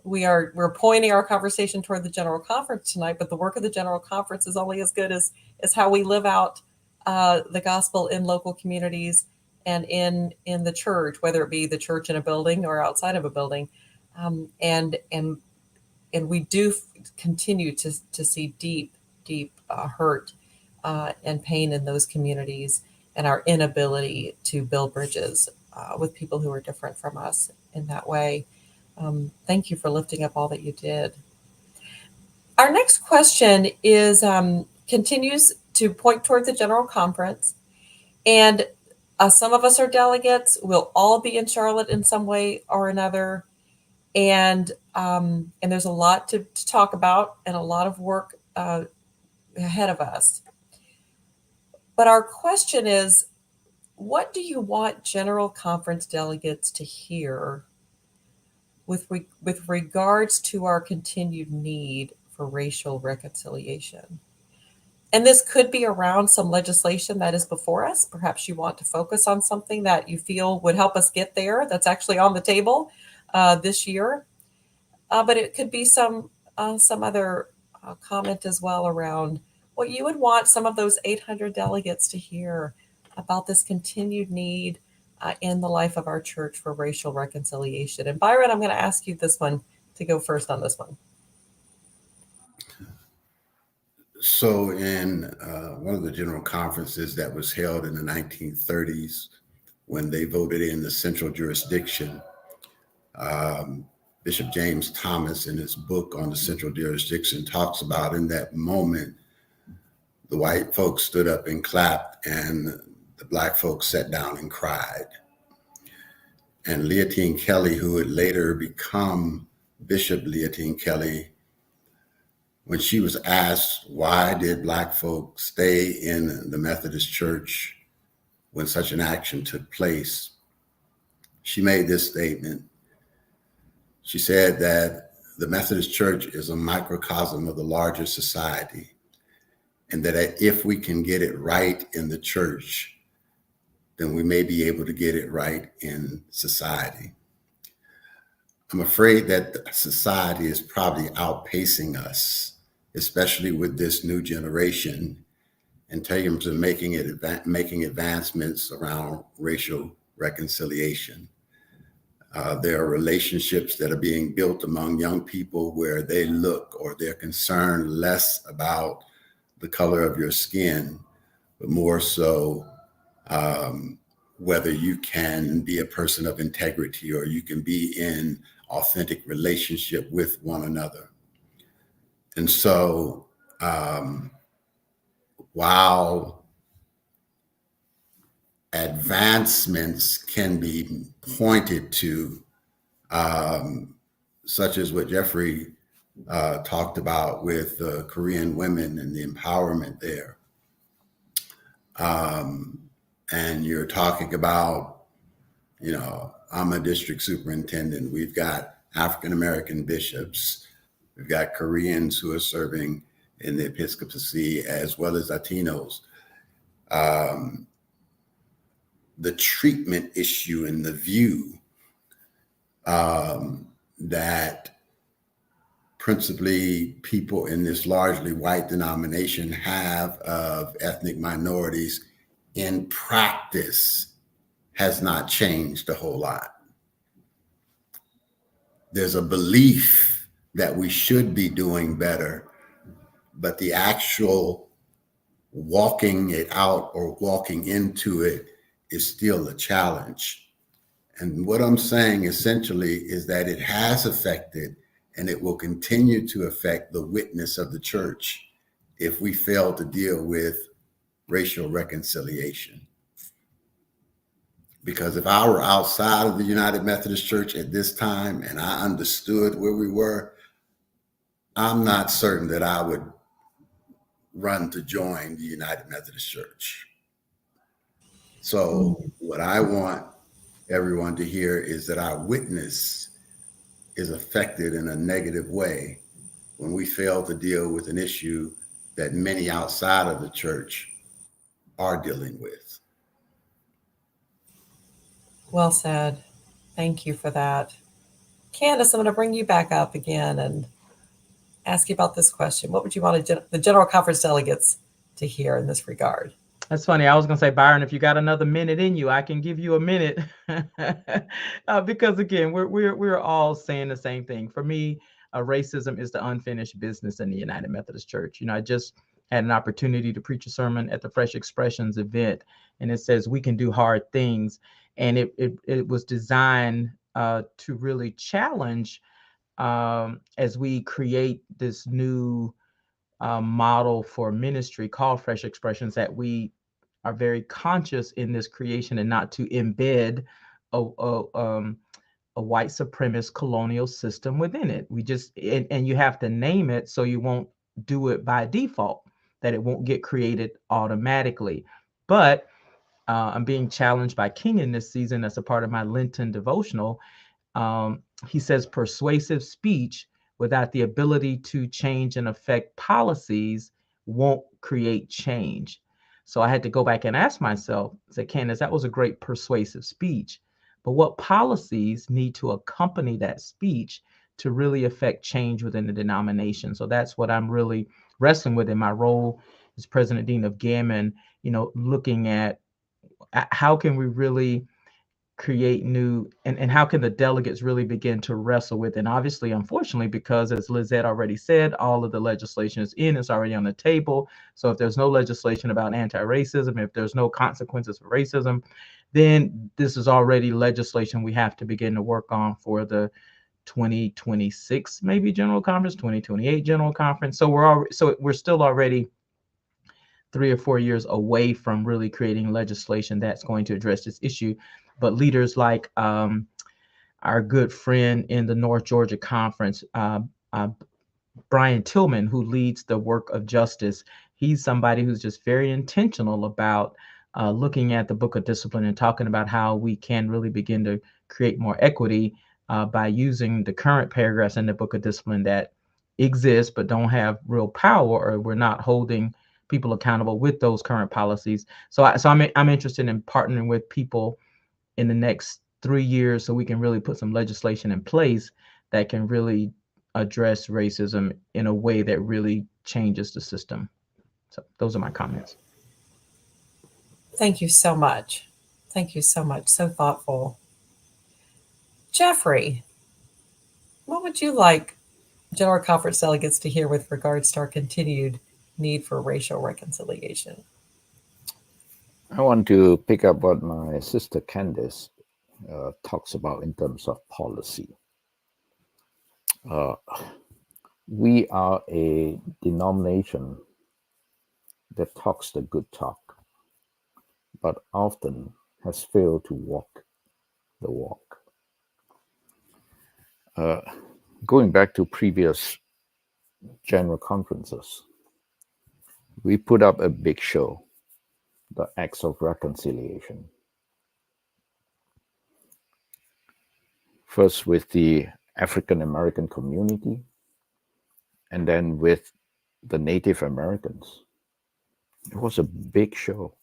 We're pointing our conversation toward the General Conference tonight, but the work of the General Conference is only as good as how we live out the gospel in local communities and in the church, whether it be the church in a building or outside of a building, and we do continue to see deep hurt and pain in those communities, and our inability to build bridges with people who are different from us in that way. Thank you for lifting up all that you did. Our next question is continues to point toward the General Conference, and some of us are delegates. We'll all be in Charlotte in some way or another, and there's a lot to talk about and a lot of work ahead of us. But our question is, what do you want General Conference delegates to hear with regards to our continued need for racial reconciliation? And this could be around some legislation that is before us. Perhaps you want to focus on something that you feel would help us get there that's actually on the table this year. But it could be some other comment as well around what you would want some of those 800 delegates to hear about this continued need in the life of our church for racial reconciliation. And Byron, I'm going to ask you this one to go first on this one. So in one of the general conferences that was held in the 1930s, when they voted in the central jurisdiction, Bishop James Thomas, in his book on the central jurisdiction, talks about in that moment, the white folks stood up and clapped and the black folks sat down and cried. And Leontine Kelly, who would later become Bishop Leontine Kelly, when she was asked why did black folks stay in the Methodist Church when such an action took place, she made this statement. She said that the Methodist Church is a microcosm of the larger society, and that if we can get it right in the church, then we may be able to get it right in society. I'm afraid that society is probably outpacing us, especially with this new generation, in terms of making advancements around racial reconciliation. There are relationships that are being built among young people where they look or they're concerned less about the color of your skin, but more so whether you can be a person of integrity or you can be in authentic relationship with one another. And so while advancements can be pointed to, such as what Jeffrey talked about with Korean women and the empowerment there, and you're talking about, I'm a district superintendent. We've got African-American bishops. We've got Koreans who are serving in the episcopacy, as well as Latinos. The treatment issue and the view that principally people in this largely white denomination have of ethnic minorities in practice has not changed a whole lot. There's a belief that we should be doing better, but the actual walking it out or walking into it is still a challenge. And what I'm saying essentially is that it has affected and it will continue to affect the witness of the church if we fail to deal with racial reconciliation. Because if I were outside of the United Methodist Church at this time and I understood where we were, I'm not certain that I would run to join the United Methodist Church. So what I want everyone to hear is that our witness is affected in a negative way when we fail to deal with an issue that many outside of the church are dealing with. Well said. Thank you for that. Candace, I'm going to bring you back up again and ask you about this question. What would you want the General Conference delegates to hear in this regard? That's funny. I was going to say, Byron, if you got another minute in you, I can give you a minute. Because again, we're all saying the same thing. For me, racism is the unfinished business in the United Methodist Church. I just had an opportunity to preach a sermon at the Fresh Expressions event, and it says we can do hard things. And it was designed to really challenge as we create this new model for ministry called Fresh Expressions, that we are very conscious in this creation and not to embed a white supremacist colonial system within it. We just and you have to name it so you won't do it by default, that it won't get created automatically. But I'm being challenged by King in this season as a part of my Lenten devotional. He says persuasive speech without the ability to change and affect policies won't create change. So I had to go back and ask myself, say, Candace, that was a great persuasive speech, but what policies need to accompany that speech to really affect change within the denomination? So that's what I'm really wrestling with in my role as President Dean of Gammon, looking at how can we really create new and how can the delegates really begin to wrestle with. And obviously, unfortunately, because as Lizette already said, all of the legislation is it's already on the table. So if there's no legislation about anti-racism, if there's no consequences for racism, then this is already legislation we have to begin to work on for the 2026 maybe General Conference, 2028 General Conference. So we're still already 3 or 4 years away from really creating legislation that's going to address this issue. But leaders like our good friend in the North Georgia Conference, Brian Tillman, who leads the work of justice, he's somebody who's just very intentional about looking at the Book of Discipline and talking about how we can really begin to create more equity by using the current paragraphs in the Book of Discipline that exist but don't have real power, or we're not holding people accountable with those current policies. So I'm interested in partnering with people in the next 3 years so we can really put some legislation in place that can really address racism in a way that really changes the system. So those are my comments. Thank you so much. Thank you so much. So thoughtful. Jeffrey, what would you like General Conference delegates to hear with regards to our continued need for racial reconciliation? I want to pick up what my sister Candace talks about in terms of policy. We are a denomination that talks the good talk, but often has failed to walk the walk. Going back to previous general conferences, we put up a big show, the Acts of Reconciliation. First with the African American community, and then with the Native Americans. It was a big show.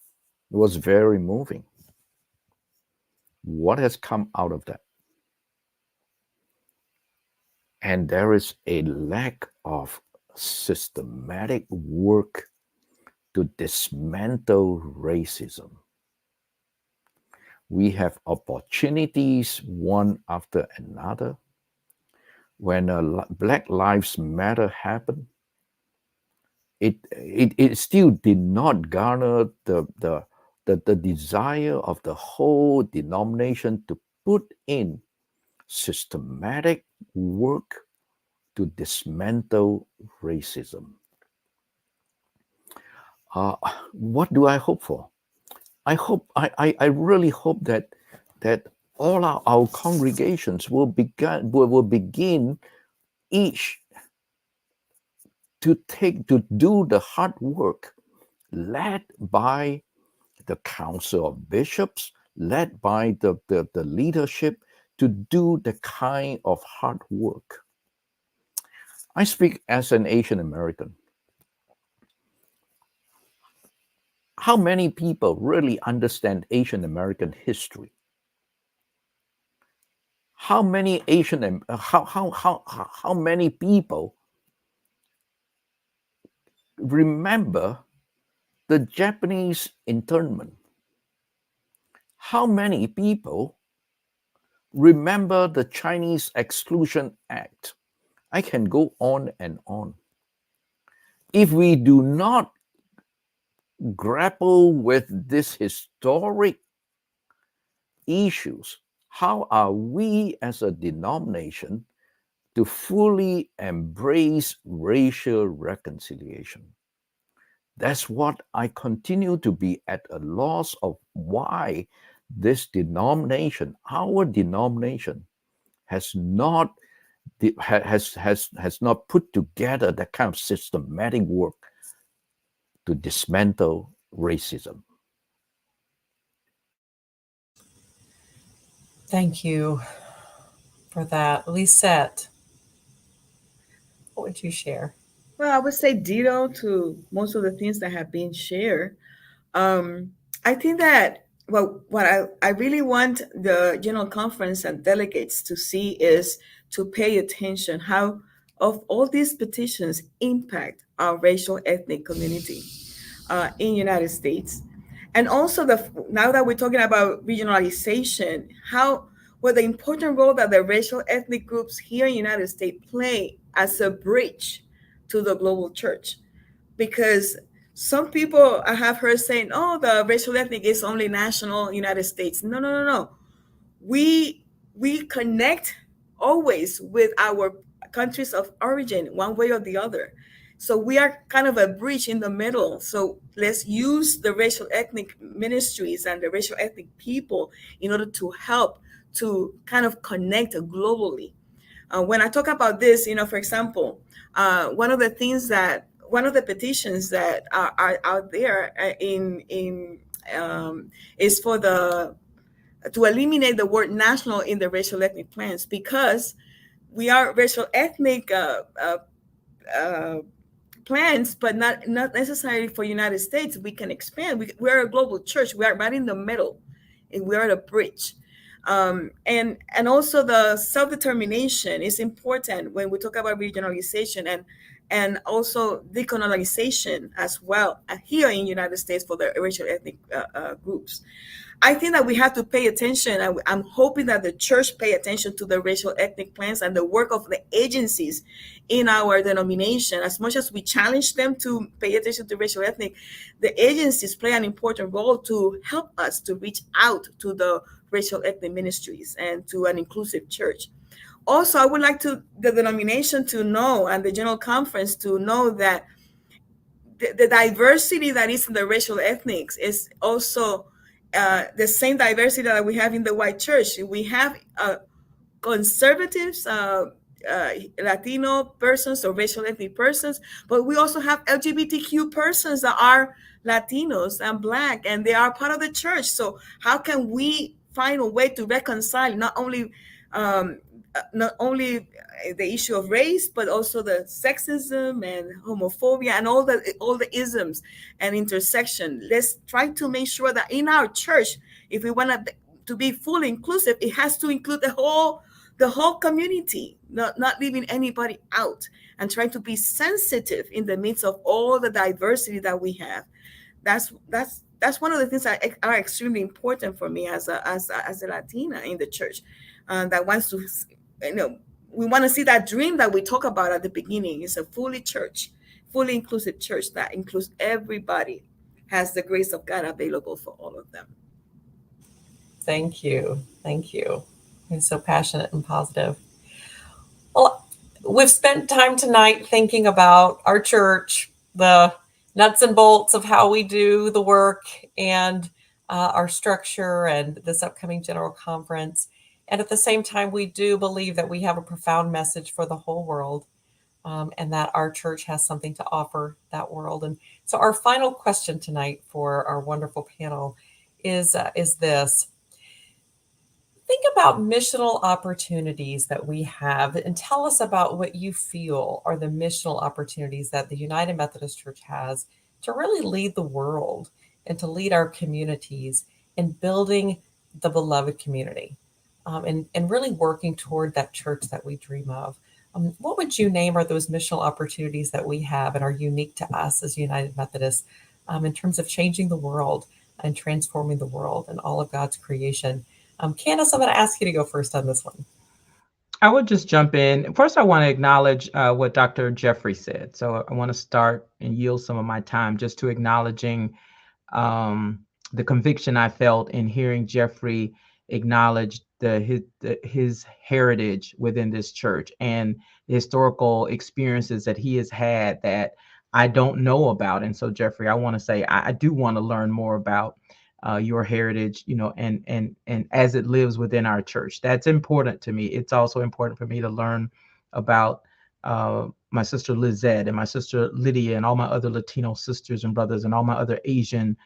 It was very moving. What has come out of that? And there is a lack of systematic work to dismantle racism. We have opportunities one after another. When Black Lives Matter happened, it still did not garner the desire of the whole denomination to put in systematic work to dismantle racism. What do I hope for? I really hope that all our congregations will begin each to do the hard work, led by the council of bishops, led by the leadership, to do the kind of hard work. I speak as an Asian American. How many people really understand Asian American history? How many how many people remember the Japanese internment? How many people remember the Chinese Exclusion Act? I can go on and on. If we do not grapple with these historic issues, how are we as a denomination to fully embrace racial reconciliation? That's what I continue to be at a loss of, why this denomination, our denomination, has not put together that kind of systematic work to dismantle racism. Thank you for that. Lisette, what would you share? Well, I would say ditto to most of the things that have been shared. Um, I think that, well, what I really want the General Conference and delegates to see is to pay attention how of all these petitions impact our racial ethnic community in United States. And also now that we're talking about regionalization, how what the important role that the racial ethnic groups here in the United States play as a bridge to the global church. Because some people I have heard saying, oh, the racial ethnic is only national United States. No, no, no, no. We connect always with our countries of origin, one way or the other. So we are kind of a bridge in the middle. So let's use the racial ethnic ministries and the racial ethnic people in order to help to kind of connect globally. When I talk about this, for example, one of the petitions that are out there is for to eliminate the word national in the racial ethnic plans, because we are racial ethnic plans, but not necessarily for United States. We can expand. We're a global church. We are right in the middle, and we are the bridge. And also the self-determination is important when we talk about regionalization and also decolonization as well here in the United States for the racial ethnic groups. I think that we have to pay attention. I'm hoping that the church pay attention to the racial ethnic plans and the work of the agencies in our denomination. As much as we challenge them to pay attention to racial ethnic, the agencies play an important role to help us to reach out to the racial ethnic ministries and to an inclusive church. Also, I would like the denomination to know, and the General Conference to know, that the diversity that is in the racial ethnics is also the same diversity that we have in the white church. We have conservatives, Latino persons or racial ethnic persons, but we also have LGBTQ persons that are Latinos and Black, and they are part of the church. So how can we find a way to reconcile not only the issue of race, but also the sexism and homophobia and all the isms and intersection? Let's try to make sure that in our church, if we want to be fully inclusive, it has to include the whole community, not leaving anybody out, and trying to be sensitive in the midst of all the diversity that we have. That's one of the things that are extremely important for me as a Latina in the church, that wants to, we want to see that dream that we talk about at the beginning. Is a fully inclusive church that includes everybody, has the grace of God available for all of them. Thank you. Thank you. He's so passionate and positive. Well, we've spent time tonight thinking about our church, the nuts and bolts of how we do the work, and our structure, and this upcoming general conference. And at the same time, we do believe that we have a profound message for the whole world, and that our church has something to offer that world. And so, our final question tonight for our wonderful panel is this: think about missional opportunities that we have, and tell us about what you feel are the missional opportunities that the United Methodist Church has to really lead the world and to lead our communities in building the beloved community, and really working toward that church that we dream of. What would you name are those missional opportunities that we have and are unique to us as United Methodists, in terms of changing the world and transforming the world and all of God's creation? Candace, I'm going to ask you to go first on this one. I would just jump in. First, I want to acknowledge what Dr. Jeffrey said. So I want to start and yield some of my time just to acknowledging the conviction I felt in hearing Jeffrey acknowledge his heritage within this church and the historical experiences that he has had that I don't know about. And so, Jeffrey, I want to say I do want to learn more about your heritage, and as it lives within our church. That's important to me. It's also important for me to learn about my sister Lizette and my sister Lydia and all my other Latino sisters and brothers and all my other Asian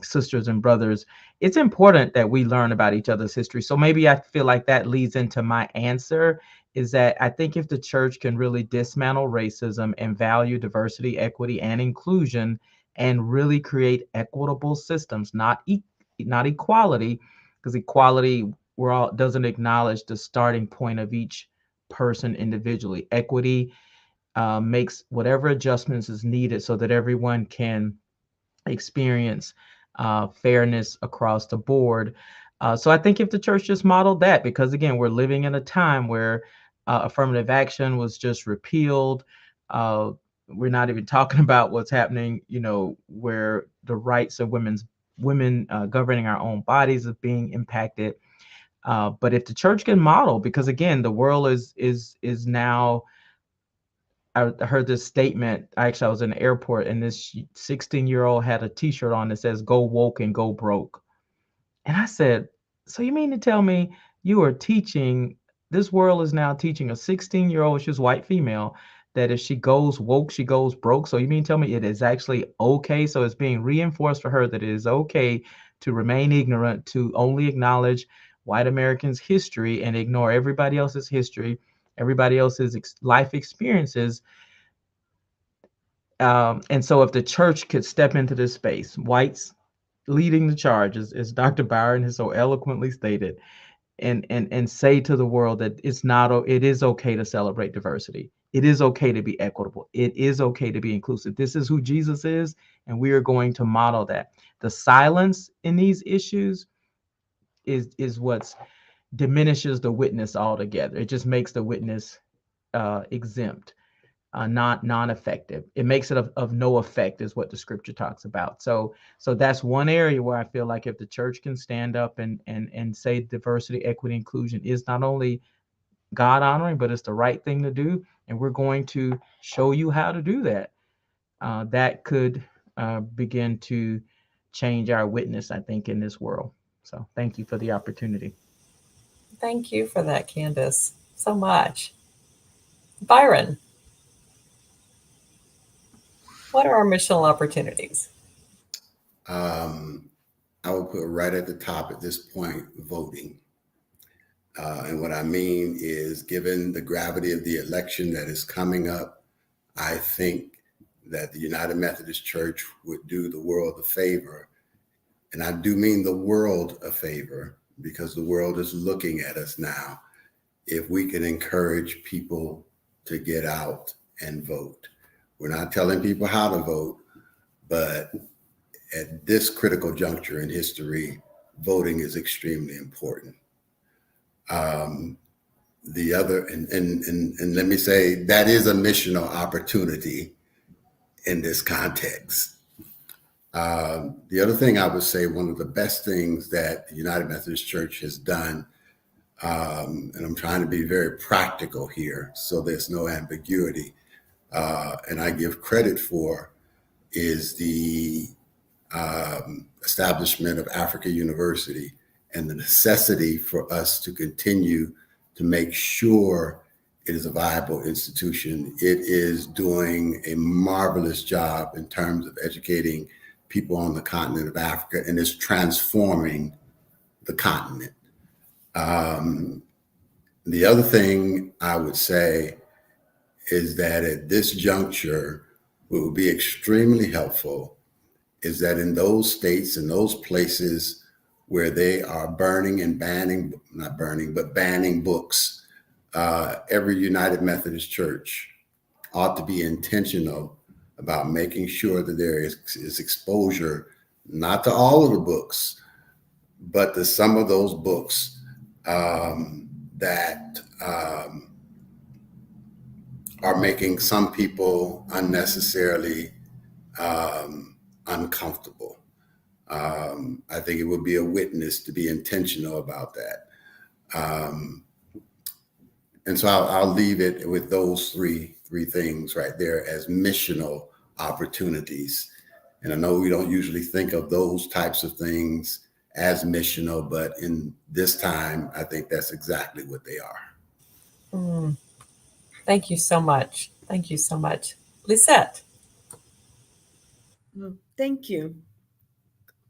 sisters and brothers. It's important that we learn about each other's history. So maybe I feel like that leads into my answer, is that I think if the church can really dismantle racism and value diversity, equity, and inclusion, and really create equitable systems, not equality, because equality doesn't acknowledge the starting point of each person individually. Equity makes whatever adjustments is needed so that everyone can experience fairness across the board. So I think if the church just modeled that, because again, we're living in a time where affirmative action was just repealed. We're not even talking about what's happening, where the rights of women governing our own bodies is being impacted. But if the church can model, because again, the world is now. I heard this statement. Actually, I was in the airport, and this 16-year-old had a T-shirt on that says "Go woke and go broke." And I said, "So you mean to tell me you are teaching? This world is now teaching a 16-year-old, she's white female, that if she goes woke, she goes broke. So you mean to tell me it is actually okay? So it's being reinforced for her that it is okay to remain ignorant, to only acknowledge white Americans' history and ignore everybody else's history, everybody else's life experiences." And so if the church could step into this space, whites leading the charge, as Dr. Byron has so eloquently stated, and say to the world that it is okay to celebrate diversity. It is okay to be equitable. It is okay to be inclusive. This is who Jesus is, and we are going to model that. The silence in these issues is what diminishes the witness altogether. It just makes the witness exempt. Not non-effective. It makes it of no effect, is what the scripture talks about. So that's one area where I feel like if the church can stand up and say diversity, equity, inclusion is not only God honoring, but it's the right thing to do, and we're going to show you how to do that. That could begin to change our witness, I think, in this world. So thank you for the opportunity. Thank you for that, Candace, so much. Byron, what are our missional opportunities? I will put right at the top at this point, voting. And what I mean is, given the gravity of the election that is coming up, I think that the United Methodist Church would do the world a favor. And I do mean the world a favor, because the world is looking at us now. If we can encourage people to get out and vote. We're not telling people how to vote, but at this critical juncture in history, voting is extremely important. The other, and let me say, that is a missional opportunity in this context. The other thing I would say, one of the best things that the United Methodist Church has done and I'm trying to be very practical here so there's no ambiguity, and I give credit for, is the establishment of Africa University and the necessity for us to continue to make sure it is a viable institution. It is doing a marvelous job in terms of educating people on the continent of Africa, and is transforming the continent. The other thing I would say is that at this juncture, what would be extremely helpful is that in those states and those places where they are burning and banning, not burning, but banning books, every United Methodist Church ought to be intentional about making sure that there is exposure, not to all of the books, but to some of those books that are making some people unnecessarily uncomfortable. I think it would be a witness to be intentional about that. And so I'll leave it with those three things right there as missional opportunities. And I know we don't usually think of those types of things as missional, but in this time, I think that's exactly what they are. Thank you so much. Thank you so much. Lisette. Thank you.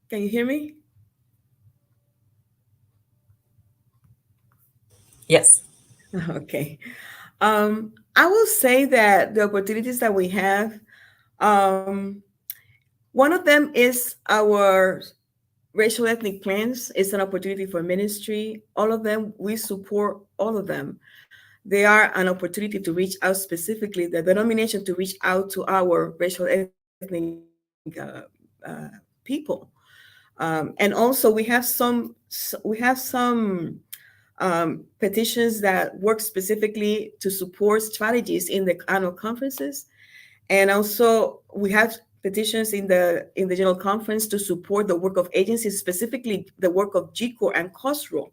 Can you hear me? Yes. Okay. I will say that the opportunities that we have, one of them is our racial ethnic plans. It's an opportunity for ministry. All of them, we support all of them. They are an opportunity to reach out specifically, the denomination to reach out to our racial ethnic people. And also we have some petitions that work specifically to support strategies in the annual conferences. And also we have petitions in the general conference to support the work of agencies, specifically the work of GCOR and COSRO.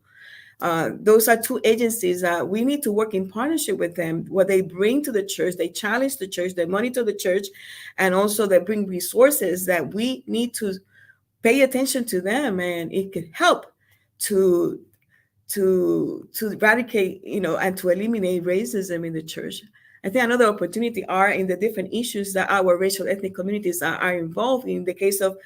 Those are two agencies that we need to work in partnership with them. What they bring to the church, they challenge the church, they monitor the church, and also they bring resources that we need to pay attention to them, and it could help to eradicate, and to eliminate racism in the church. I think another opportunity are in the different issues that our racial ethnic communities are involved in. The case of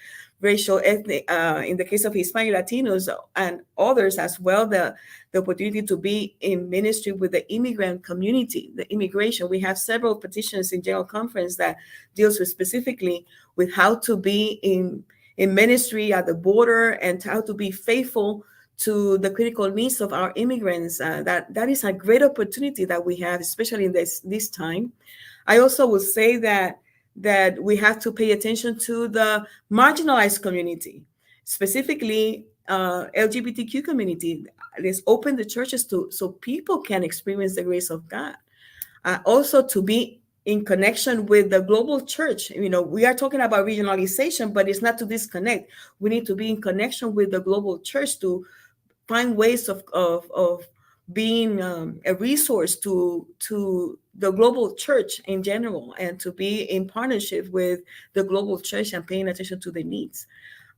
racial ethnic, in the case of Hispanic Latinos and others as well, the opportunity to be in ministry with the immigrant community, the immigration. We have several petitions in General Conference that deals with specifically with how to be in ministry at the border and how to be faithful to the critical needs of our immigrants. That is a great opportunity that we have, especially in this time. I also would say that we have to pay attention to the marginalized community, specifically LGBTQ community. Let's open the churches so people can experience the grace of God. Also to be in connection with the global church. We are talking about regionalization, but it's not to disconnect. We need to be in connection with the global church to find ways of being a resource to the global church in general, and to be in partnership with the global church and paying attention to the needs.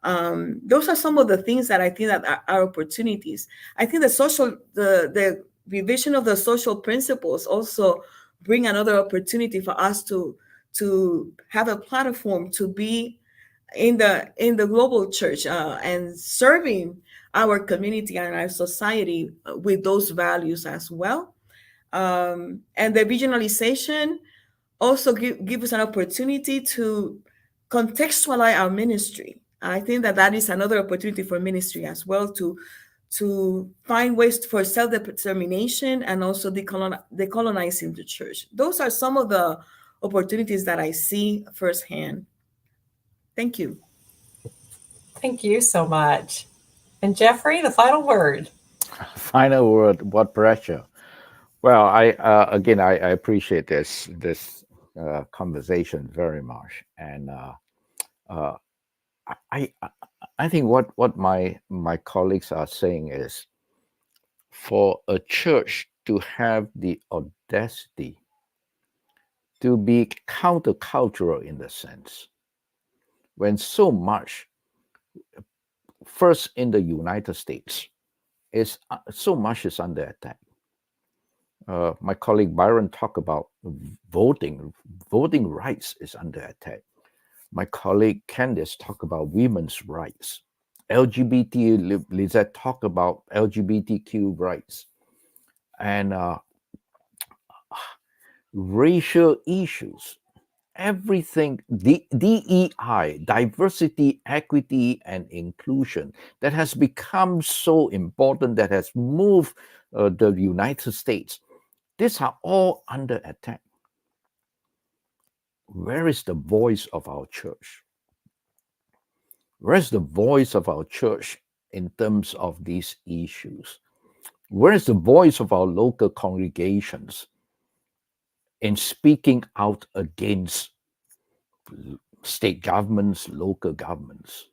Those are some of the things that I think that are opportunities. I think the revision of the social principles also bring another opportunity for us to have a platform to be in the global church and serving our community and our society with those values as well. And the regionalization also give us an opportunity to contextualize our ministry. I think that is another opportunity for ministry as well, to find ways for self-determination and also decolonizing the church. Those are some of the opportunities that I see firsthand. Thank you. Thank you so much. And Jeffrey, the final word. Final word, what pressure? Well, I appreciate this conversation very much, and I think what my colleagues are saying is, for a church to have the audacity to be countercultural in the sense when so much, first in the United States, is so much is under attack. My colleague Byron talked about voting. Voting rights is under attack. My colleague Candice talked about women's rights. LGBT, Lizette talked about LGBTQ rights. And racial issues, everything, the DEI, diversity, equity, and inclusion, that has become so important, that has moved the United States. These are all under attack. Where is the voice of our church? Where is the voice of our church in terms of these issues? Where is the voice of our local congregations in speaking out against state governments, local governments?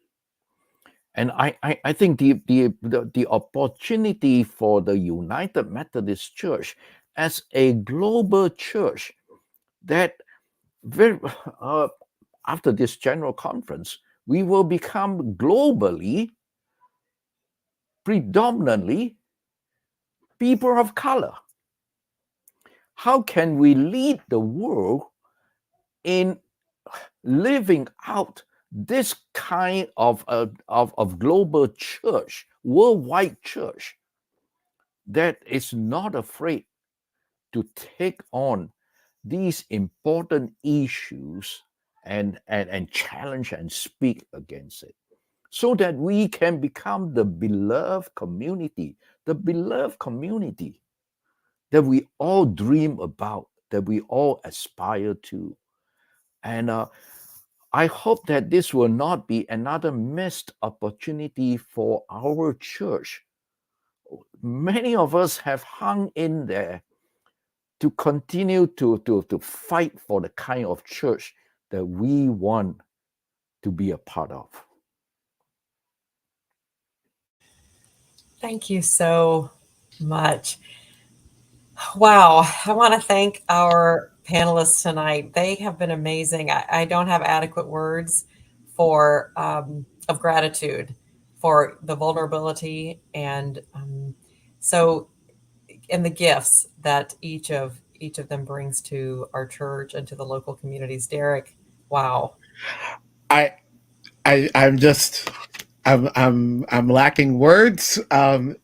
And I think the opportunity for the United Methodist Church as a global church that very, after this general conference, we will become globally, predominantly, people of color. How can we lead the world in living out this kind of global church, worldwide church, that is not afraid to take on these important issues and challenge and speak against it, so that we can become the beloved community that we all dream about, that we all aspire to. And I hope that this will not be another missed opportunity for our church. Many of us have hung in there to continue to fight for the kind of church that we want to be a part of. Thank you so much. Wow. I want to thank our panelists tonight. They have been amazing. I don't have adequate words for of gratitude for the vulnerability and so and the gifts that each of them brings to our church and to the local communities. Derek, wow. I'm just I'm lacking words,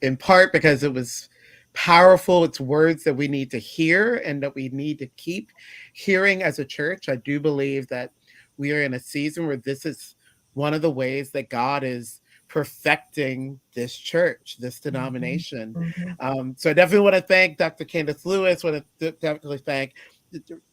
in part because it was powerful. It's words that we need to hear and that we need to keep hearing as a church. I do believe that we are in a season where this is one of the ways that God is perfecting this church, this denomination. Mm-hmm. So I definitely want to thank Dr. Candace Lewis. Want to definitely thank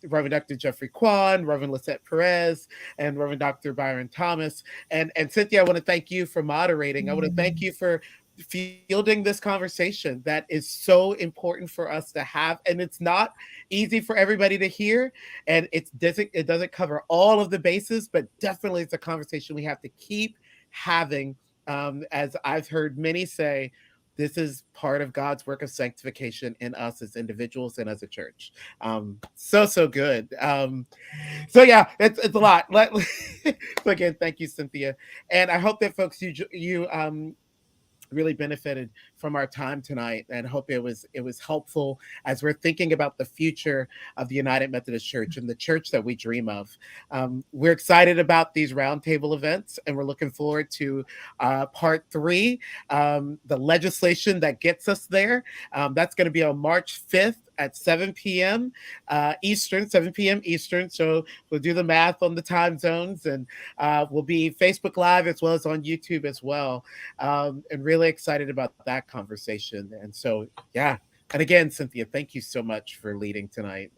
Reverend Dr. Jeffrey Kwan, Reverend Lisette Perez, and Reverend Dr. Byron Thomas. And Cynthia, I want to thank you for moderating. I want to thank you for fielding this conversation that is so important for us to have. And it's not easy for everybody to hear. And it doesn't cover all of the bases, but definitely it's a conversation we have to keep having. As I've heard many say, this is part of God's work of sanctification in us as individuals and as a church. So good. So yeah, it's a lot. So again, thank you, Cynthia. And I hope that folks, you really benefited from our time tonight, and hope it was helpful as we're thinking about the future of the United Methodist Church and the church that we dream of. We're excited about these roundtable events, and we're looking forward to part 3, the legislation that gets us there. That's going to be on March 5th at 7 p.m. Eastern, 7 p.m. Eastern. So we'll do the math on the time zones, and we'll be Facebook Live as well as on YouTube as well. And really excited about that conversation. And so, yeah. And again, Cynthia, thank you so much for leading tonight.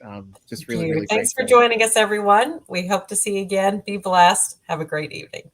Just really, really Thanks grateful. for joining us, everyone. We hope to see you again. Be blessed. Have a great evening.